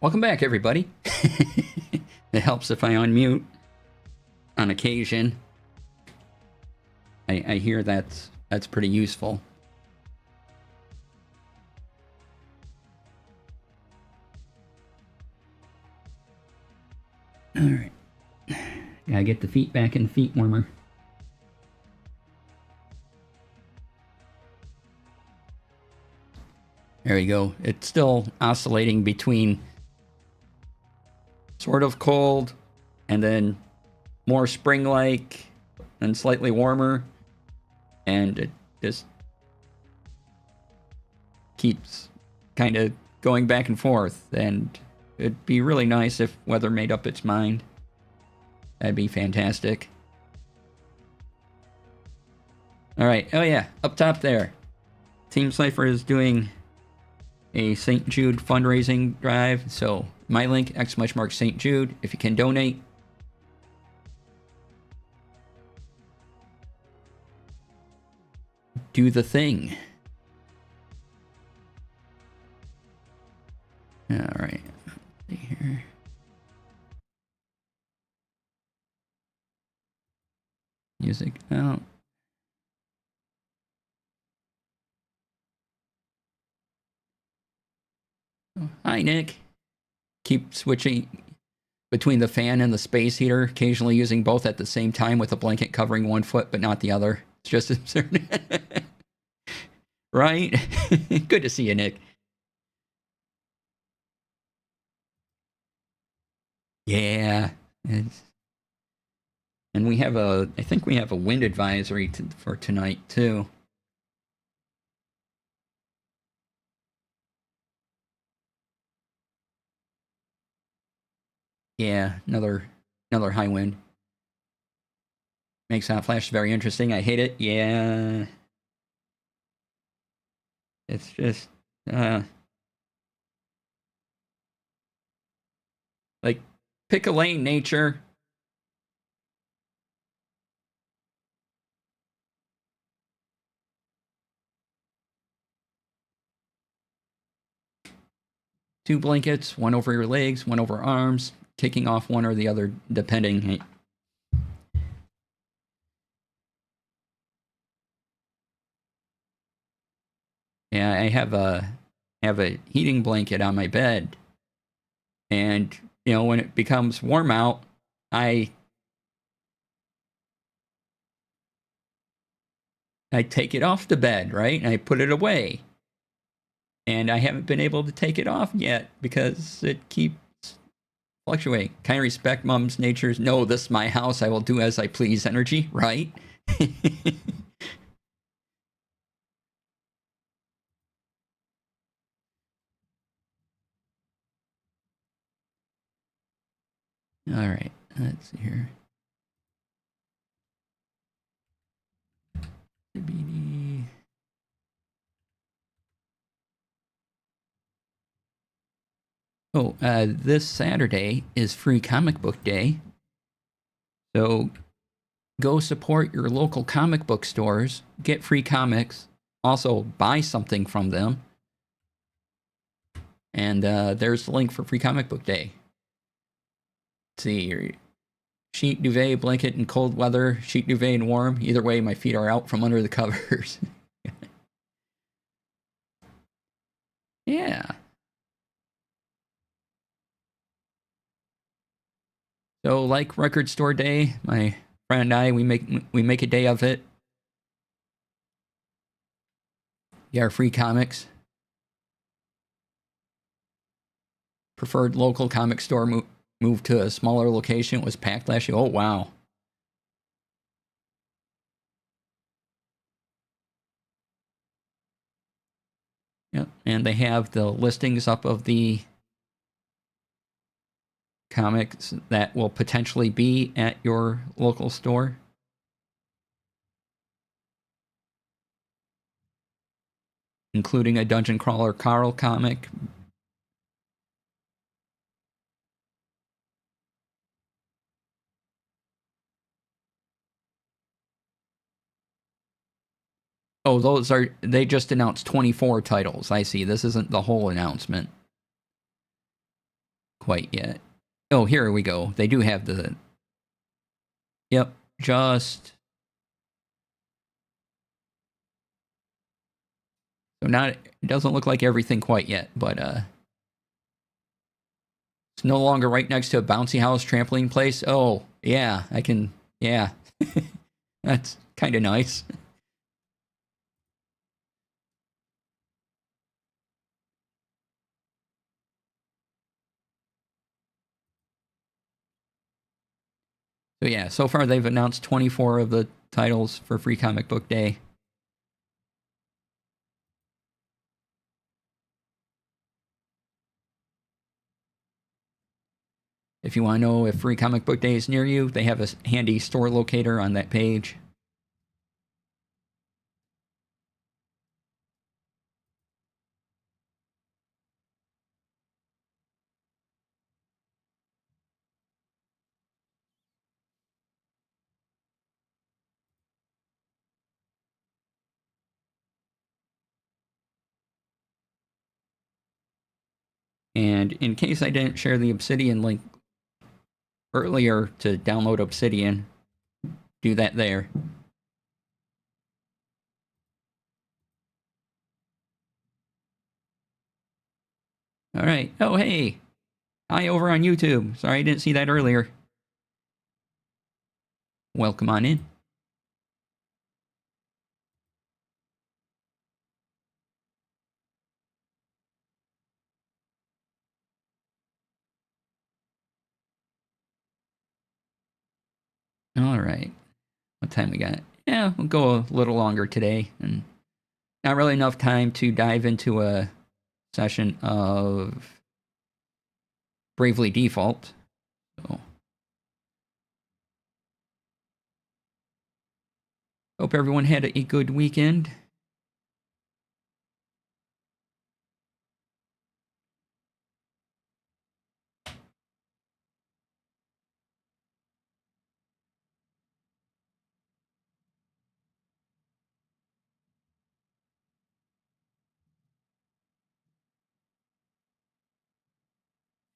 Welcome back, everybody. It helps if I unmute on occasion. I hear that's pretty useful. All right. Gotta get the feet back in the feet warmer. There you go. It's still oscillating between sort of cold and then more spring-like and slightly warmer. And it just keeps kind of going back and forth. And it'd be really nice if weather made up its mind. That'd be fantastic. All right. Oh, yeah. Up top there. Team Cypher is doing a St. Jude fundraising drive. So my link, !St. Jude. If you can donate. Do the thing. All right. Let's see here. Music out. Oh, hi, Nick. Keep switching between the fan and the space heater, occasionally using both at the same time with a blanket covering one foot but not the other. It's just absurd. Right? Good to see you, Nick. Yeah. And we have I think we have a wind advisory for tonight, too. Yeah, another high wind. Makes Hot Flash very interesting. I hate it. Yeah. It's just, like, pick a lane, nature. Two blankets, one over your legs, one over arms, kicking off one or the other, depending. Yeah, I have a heating blanket on my bed, and when it becomes warm out, I take it off the bed, right, and I put it away, and I haven't been able to take it off yet because it keeps fluctuating. Kind of respect Mom's nature's no, this is my house, I will do as I please energy, right? All right, let's see here. Oh, this Saturday is Free Comic Book Day. So go support your local comic book stores, get free comics, also buy something from them. And there's the link for Free Comic Book Day. Let's see here. Sheet, duvet, blanket in cold weather, sheet, duvet, and warm. Either way, my feet are out from under the covers. Yeah. So like Record Store Day, my friend and I, we make a day of it. Get our free comics. Preferred local comic store moved to a smaller location. It was packed last year. Oh, wow. Yep. And they have the listings up of the comics that will potentially be at your local store. Including a Dungeon Crawler Carl comic. Oh, they just announced 24 titles. I see. This isn't the whole announcement. quite yet. Oh, here we go. They do have the... Yep, just... So not... It doesn't look like everything quite yet, but it's no longer right next to a bouncy house trampoline place. Oh, yeah, I can... Yeah. That's kind of nice. So yeah, so far they've announced 24 of the titles for Free Comic Book Day. If you want to know if Free Comic Book Day is near you, they have a handy store locator on that page. And in case I didn't share the Obsidian link earlier to download Obsidian, do that there. All right. Oh, hey. Hi over on YouTube. Sorry I didn't see that earlier. Welcome on in. All right. What time we got? Yeah, we'll go a little longer today, and not really enough time to dive into a session of Bravely Default. So, hope everyone had a good weekend.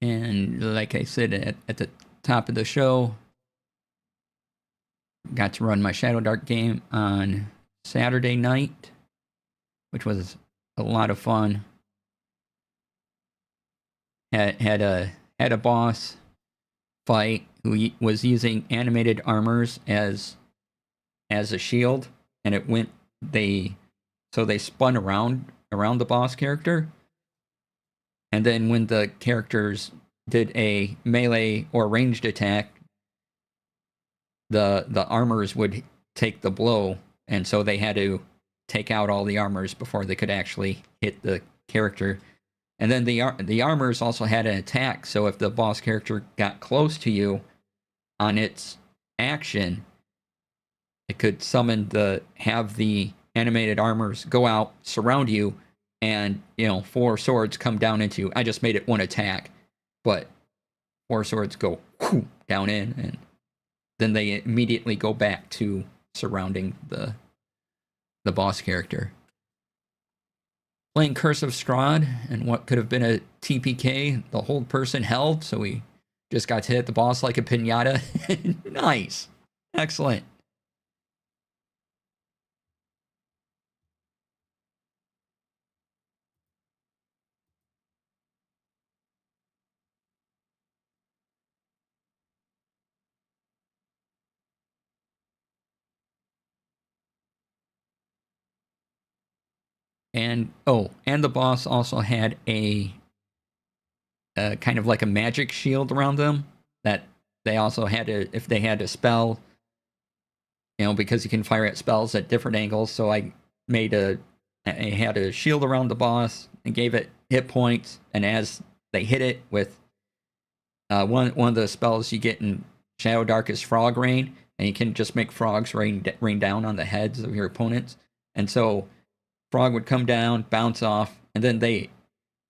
And like I said at the top of the show, got to run my Shadow Dark game on Saturday night, which was a lot of fun. Had a boss fight who was using animated armors as a shield, and they spun around the boss character, and then when the characters did a melee or ranged attack, the armors would take the blow, and so they had to take out all the armors before they could actually hit the character. And then the armors also had an attack, so if the boss character got close to you on its action, it could have the animated armors go out, surround you, and 4 swords come down into you. I just made it one attack, but 4 swords go down in, and then they immediately go back to surrounding the boss character. Playing Curse of Strahd, and what could have been a TPK, the hold person held, so we just got to hit the boss like a piñata. Nice. Excellent. And the boss also had a kind of like a magic shield around them that they also had to, if they had a spell, because you can fire at spells at different angles. So I had a shield around the boss and gave it hit points, and as they hit it with one of the spells you get in Shadow Dark is Frog Rain, and you can just make frogs rain down on the heads of your opponents. And so frog would come down, bounce off, and then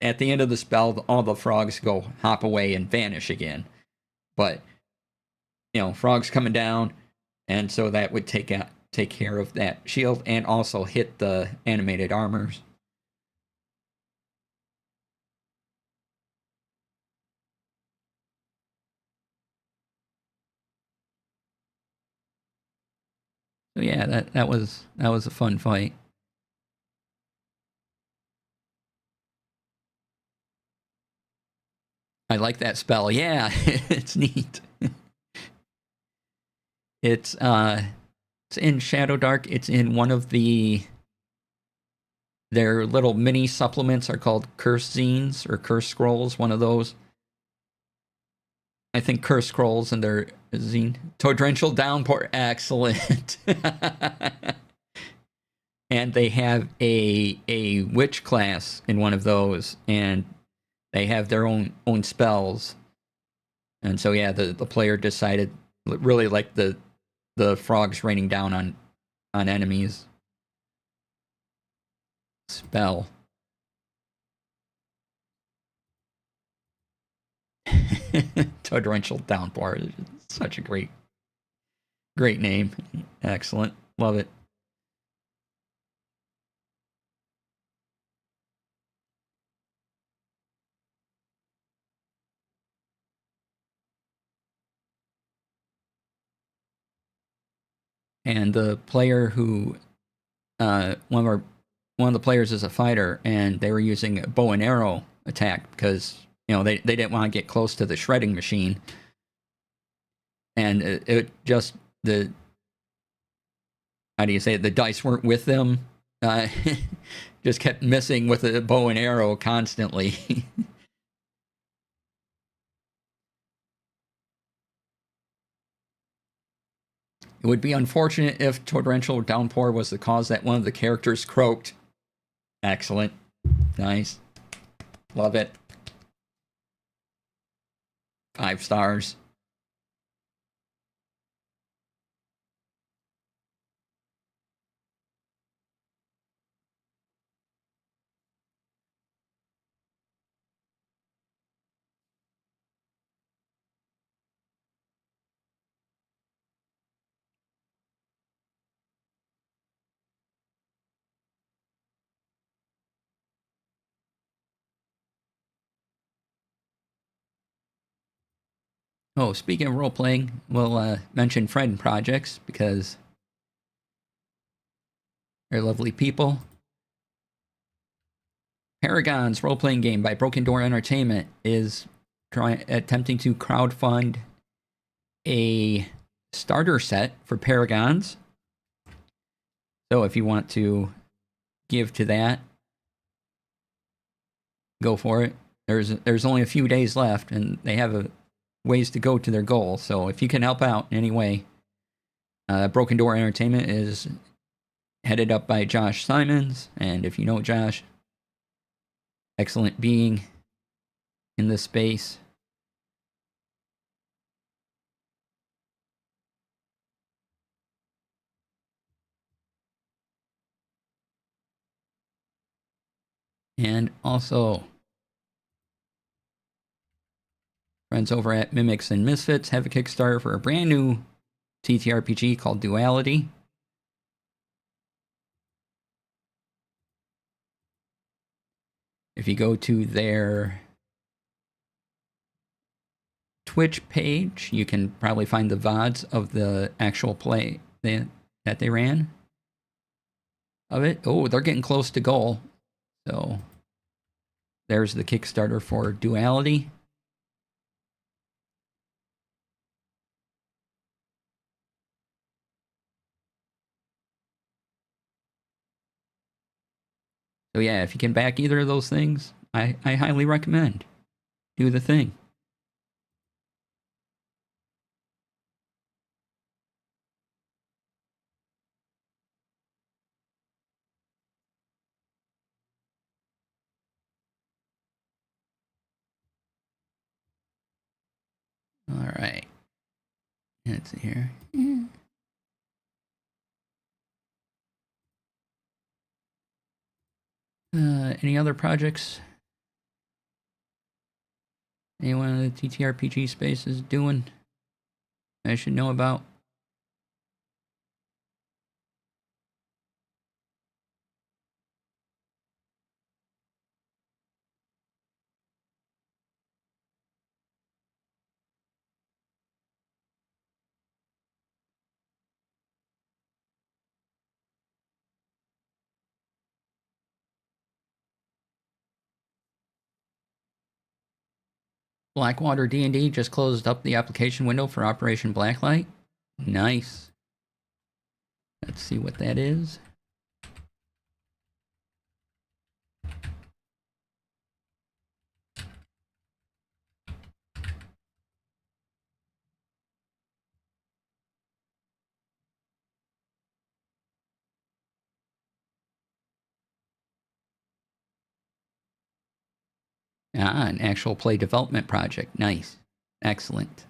at the end of the spell, all the frogs go hop away and vanish again. But frogs coming down, and so that would take care of that shield and also hit the animated armors. So yeah, that was a fun fight. I like that spell. Yeah, it's neat. It's in Shadow Dark. It's in one of their little mini supplements are called Curse Zines or Curse Scrolls, one of those. I think Curse Scrolls and their zine. Torrential Downpour, excellent. And they have a witch class in one of those, and they have their own spells. And so yeah, the player decided really like the frogs raining down on enemies spell. Torrential Downpour is such a great name. Excellent. Love it. And the player who one of the players is a fighter, and they were using a bow and arrow attack because they didn't want to get close to the shredding machine, and it just the how do you say it? The dice weren't with them. Just kept missing with a bow and arrow constantly. It would be unfortunate if Torrential Downpour was the cause that one of the characters croaked. Excellent. Nice. Love it. 5 stars. Oh, speaking of role playing, we'll mention Friend Projects because they're lovely people. Paragon's role playing game by Broken Door Entertainment is attempting to crowdfund a starter set for Paragons. So if you want to give to that, go for it. There's only a few days left, and they have a ways to go to their goal. So if you can help out in any way, Broken Door Entertainment is headed up by Josh Simons, and if you know Josh, excellent being in this space. And also, friends over at Mimics and Misfits have a Kickstarter for a brand new TTRPG called Duality. If you go to their Twitch page, you can probably find the VODs of the actual play that they ran of it. Oh, they're getting close to goal. So there's the Kickstarter for Duality. So yeah, if you can back either of those things, I highly recommend. Do the thing. All right. Let's see here. Any other projects? Anyone in the TTRPG space is doing I should know about? Blackwater D&D just closed up the application window for Operation Blacklight. Nice. Let's see what that is. Ah, an actual play development project. Nice. Excellent.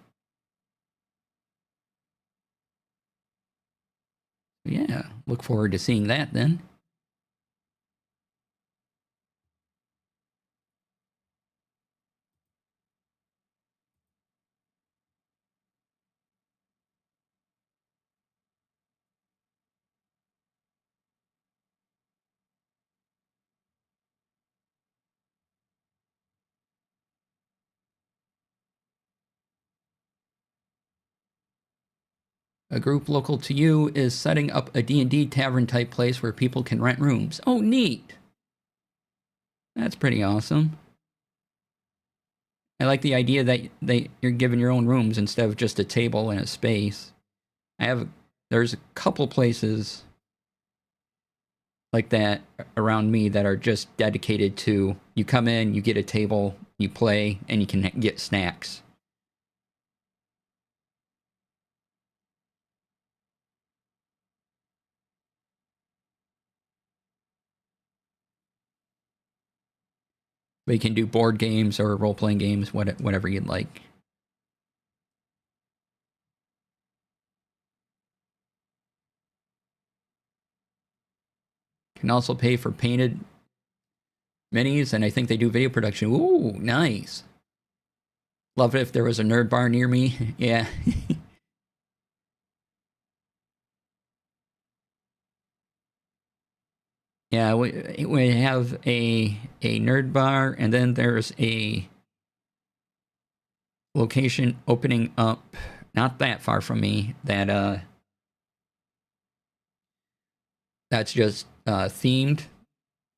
Yeah, look forward to seeing that then. A group local to you is setting up a D&D tavern type place where people can rent rooms. Oh, neat. That's pretty awesome. I like the idea that you're given your own rooms instead of just a table and a space. There's a couple places like that around me that are just dedicated to you come in, you get a table, you play, and you can get snacks. But you can do board games or role-playing games, whatever you'd like. Can also pay for painted minis, and I think they do video production. Ooh, nice. Love it if there was a nerd bar near me. Yeah. Yeah, we have a nerd bar, and then there's a location opening up not that far from me that's just themed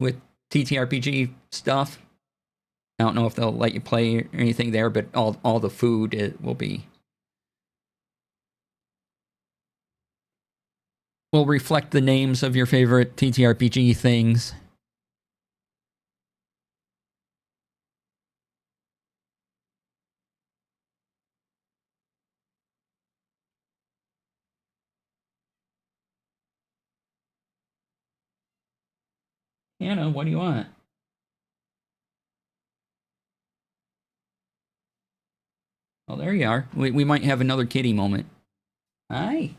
with TTRPG stuff. I don't know if they'll let you play or anything there, but all the food will reflect the names of your favorite TTRPG things. Hannah, what do you want? Oh, there you are. We might have another kitty moment. Hi.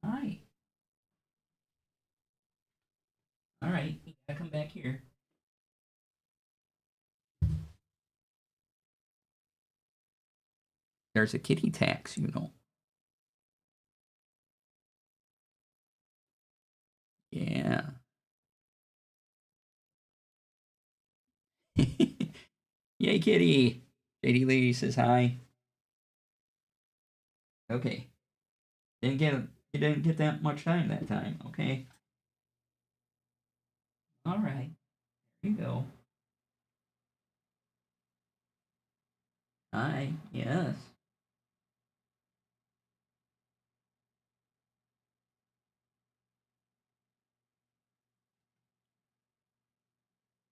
Hi. All right. You gotta come back here. There's a kitty tax, you know. Yeah. Yay, kitty. JD Lady says hi. Okay. You didn't get that much time that time. Okay. All right. Here you go. Hi. Yes.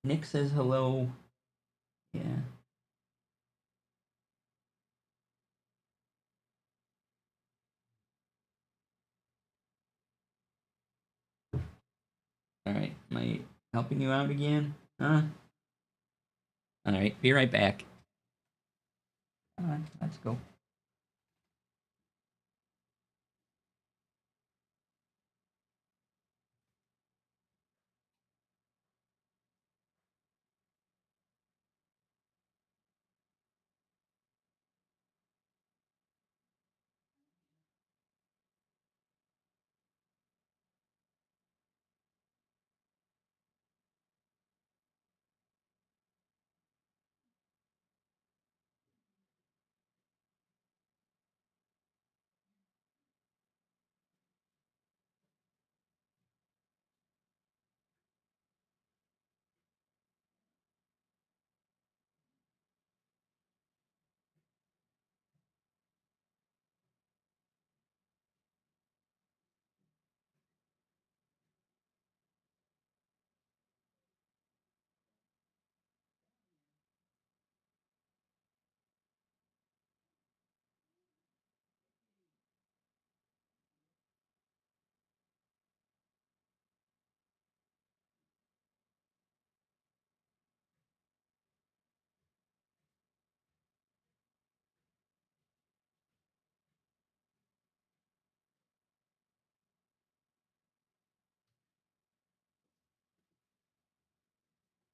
Nick says hello. Yeah. All right. Am I helping you out again? Huh? All right. Be right back. All right. Let's go.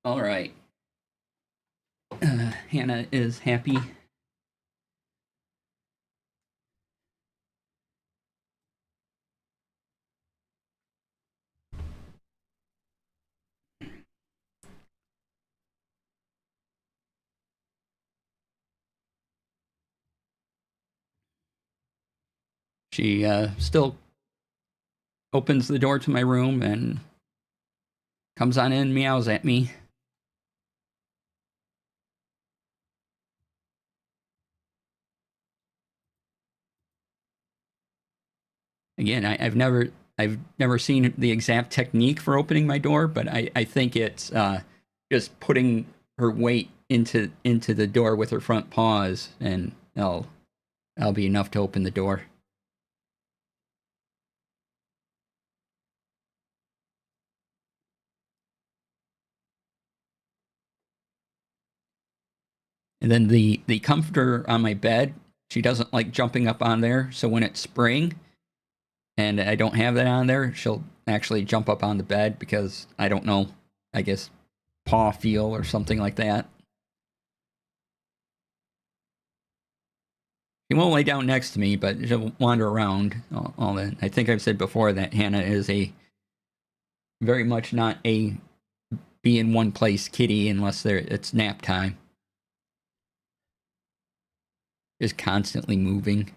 All right. Hannah is happy. She still opens the door to my room and comes on in, meows at me. Again, I've never seen the exact technique for opening my door, but I think it's just putting her weight into the door with her front paws, and that'll be enough to open the door. And then the comforter on my bed, she doesn't like jumping up on there. So when it's spring and I don't have that on there, she'll actually jump up on the bed because I don't know, I guess paw feel or something like that. She won't lay down next to me, but she'll wander around all that. I think I've said before that Hannah is a very much not a be in one place kitty unless it's nap time. Just constantly moving.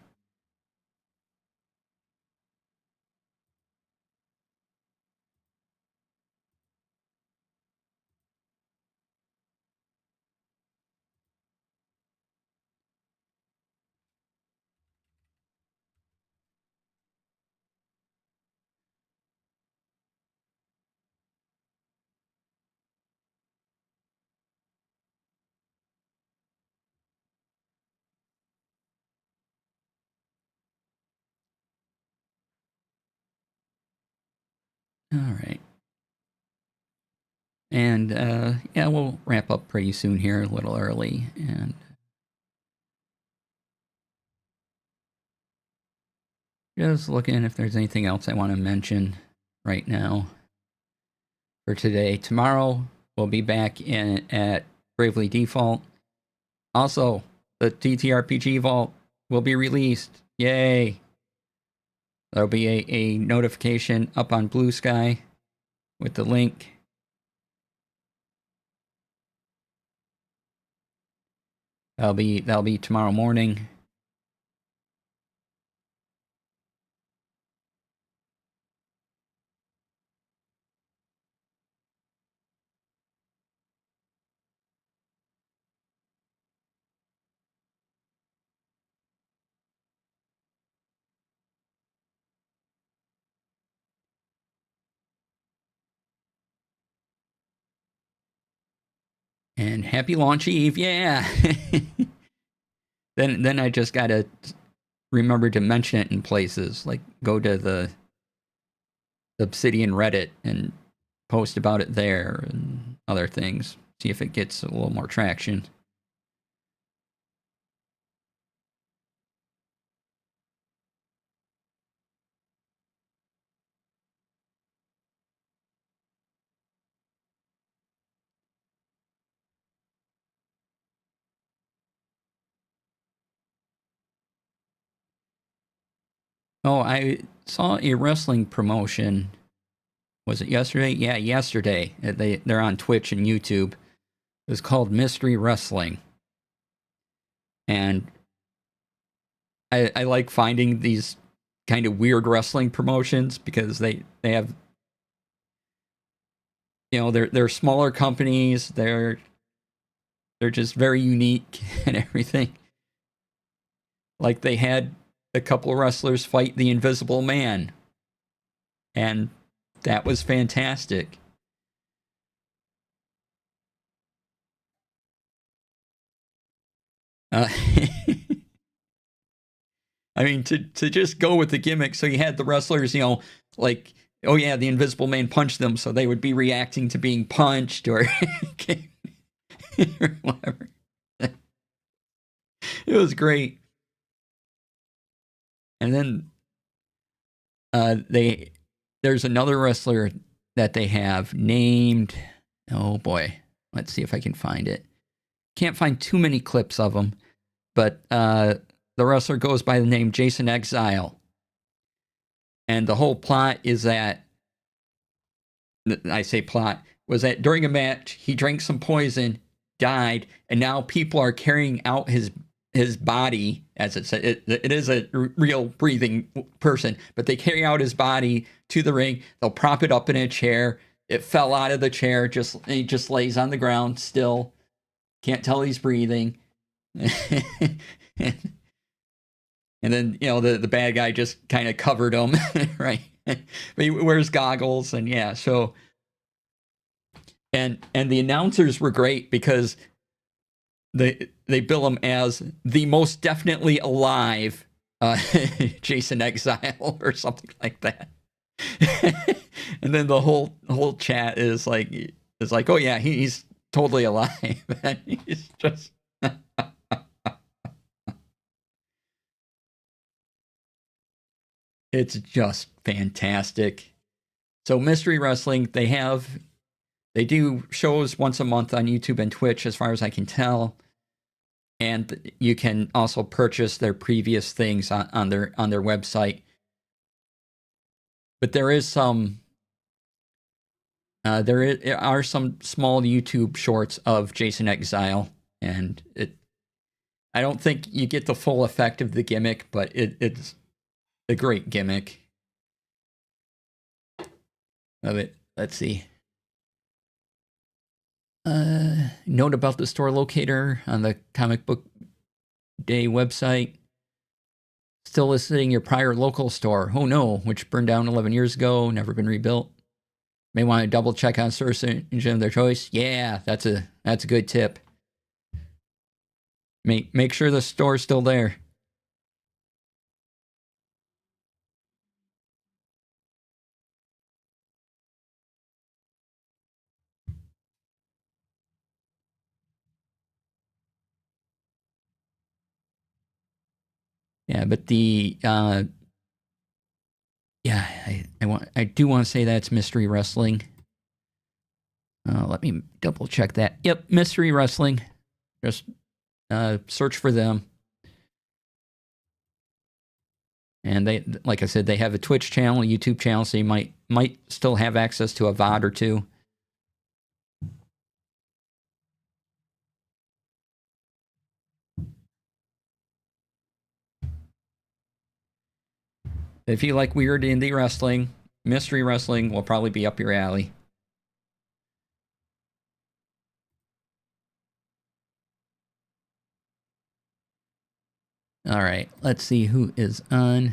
All right. And yeah, we'll wrap up pretty soon here, a little early. And just looking if there's anything else I want to mention right now for today. Tomorrow, we'll be back at Bravely Default. Also, the TTRPG Vault will be released. Yay! There'll be a notification up on Blue Sky with the link. That'll be tomorrow morning. And happy launch eve, yeah! Then I just gotta remember to mention it in places, like go to the Obsidian Reddit and post about it there and other things. See if it gets a little more traction. Oh, I saw a wrestling promotion. Was it yesterday? Yeah, yesterday. They're on Twitch and YouTube. It was called Mystery Wrestling. And I like finding these kind of weird wrestling promotions because they have, you know, they're smaller companies. They're just very unique and everything. Like they had a couple of wrestlers fight the Invisible Man, and that was fantastic. I mean, to just go with the gimmick. So you had the wrestlers, you know, like, oh yeah, the Invisible Man punched them, so they would be reacting to being punched or whatever. It was great. And then there's another wrestler that they have named, oh boy, Let's see if I can find it. Can't find too many clips of him, but the wrestler goes by the name Jason Exile. And the whole plot is that, I say plot, was that during a match, he drank some poison, died, and now people are carrying out his body, as it said. It is a real breathing person, but they carry out his body to the ring. They'll prop it up in a chair. It fell out of the chair. He just lays on the ground still. Can't tell he's breathing. And then, the bad guy just kind of covered him, right? But he wears goggles, and yeah, so... And the announcers were great because they bill him as the most definitely alive Jason Exile or something like that. And then the whole chat is like, oh yeah, he's totally alive. And he's just... It's just fantastic. So Mystery Wrestling, they do shows once a month on YouTube and Twitch, as far as I can tell. And you can also purchase their previous things on their website. But there are some small YouTube shorts of Jason Exile, and I don't think you get the full effect of the gimmick, but it's a great gimmick. Of it. Let's see. Note about the store locator on the Comic Book Day website. Still listing your prior local store. Oh no, which burned down 11 years ago, never been rebuilt. May want to double check on search engine of their choice. Yeah, that's a good tip. Make sure the store's still there. Yeah, but I do want to say that's Mystery Wrestling. Let me double check that. Yep, Mystery Wrestling. Just search for them. And they, like I said, they have a Twitch channel, a YouTube channel, so you might still have access to a VOD or two. If you like weird indie wrestling, Mystery Wrestling will probably be up your alley. All right, let's see who is on.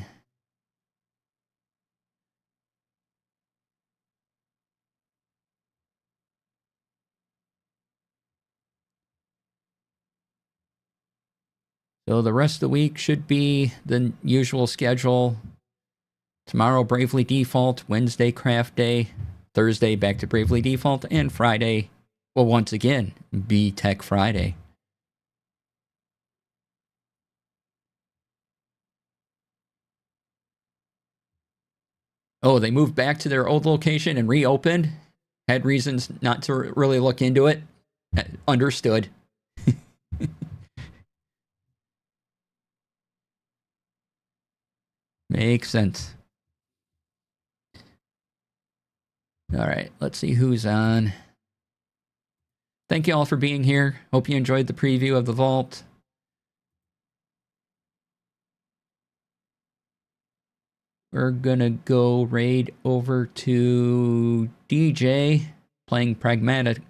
So the rest of the week should be the usual schedule. Tomorrow, Bravely Default. Wednesday, Craft Day. Thursday, back to Bravely Default. And Friday, well, once again, B-Tech Friday. Oh, they moved back to their old location and reopened? Had reasons not to really look into it? Understood. Makes sense. All right, let's see who's on. Thank you all for being here. Hope you enjoyed the preview of the vault. We're gonna go raid over to DJ playing Pragmata.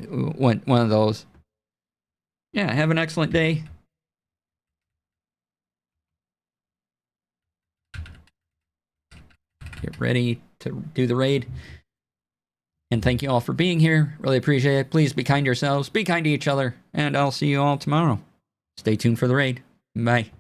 One of those. Yeah, have an excellent day. Get ready to do the raid. And thank you all for being here. Really appreciate it. Please be kind to yourselves, be kind to each other, and I'll see you all tomorrow. Stay tuned for the raid. Bye.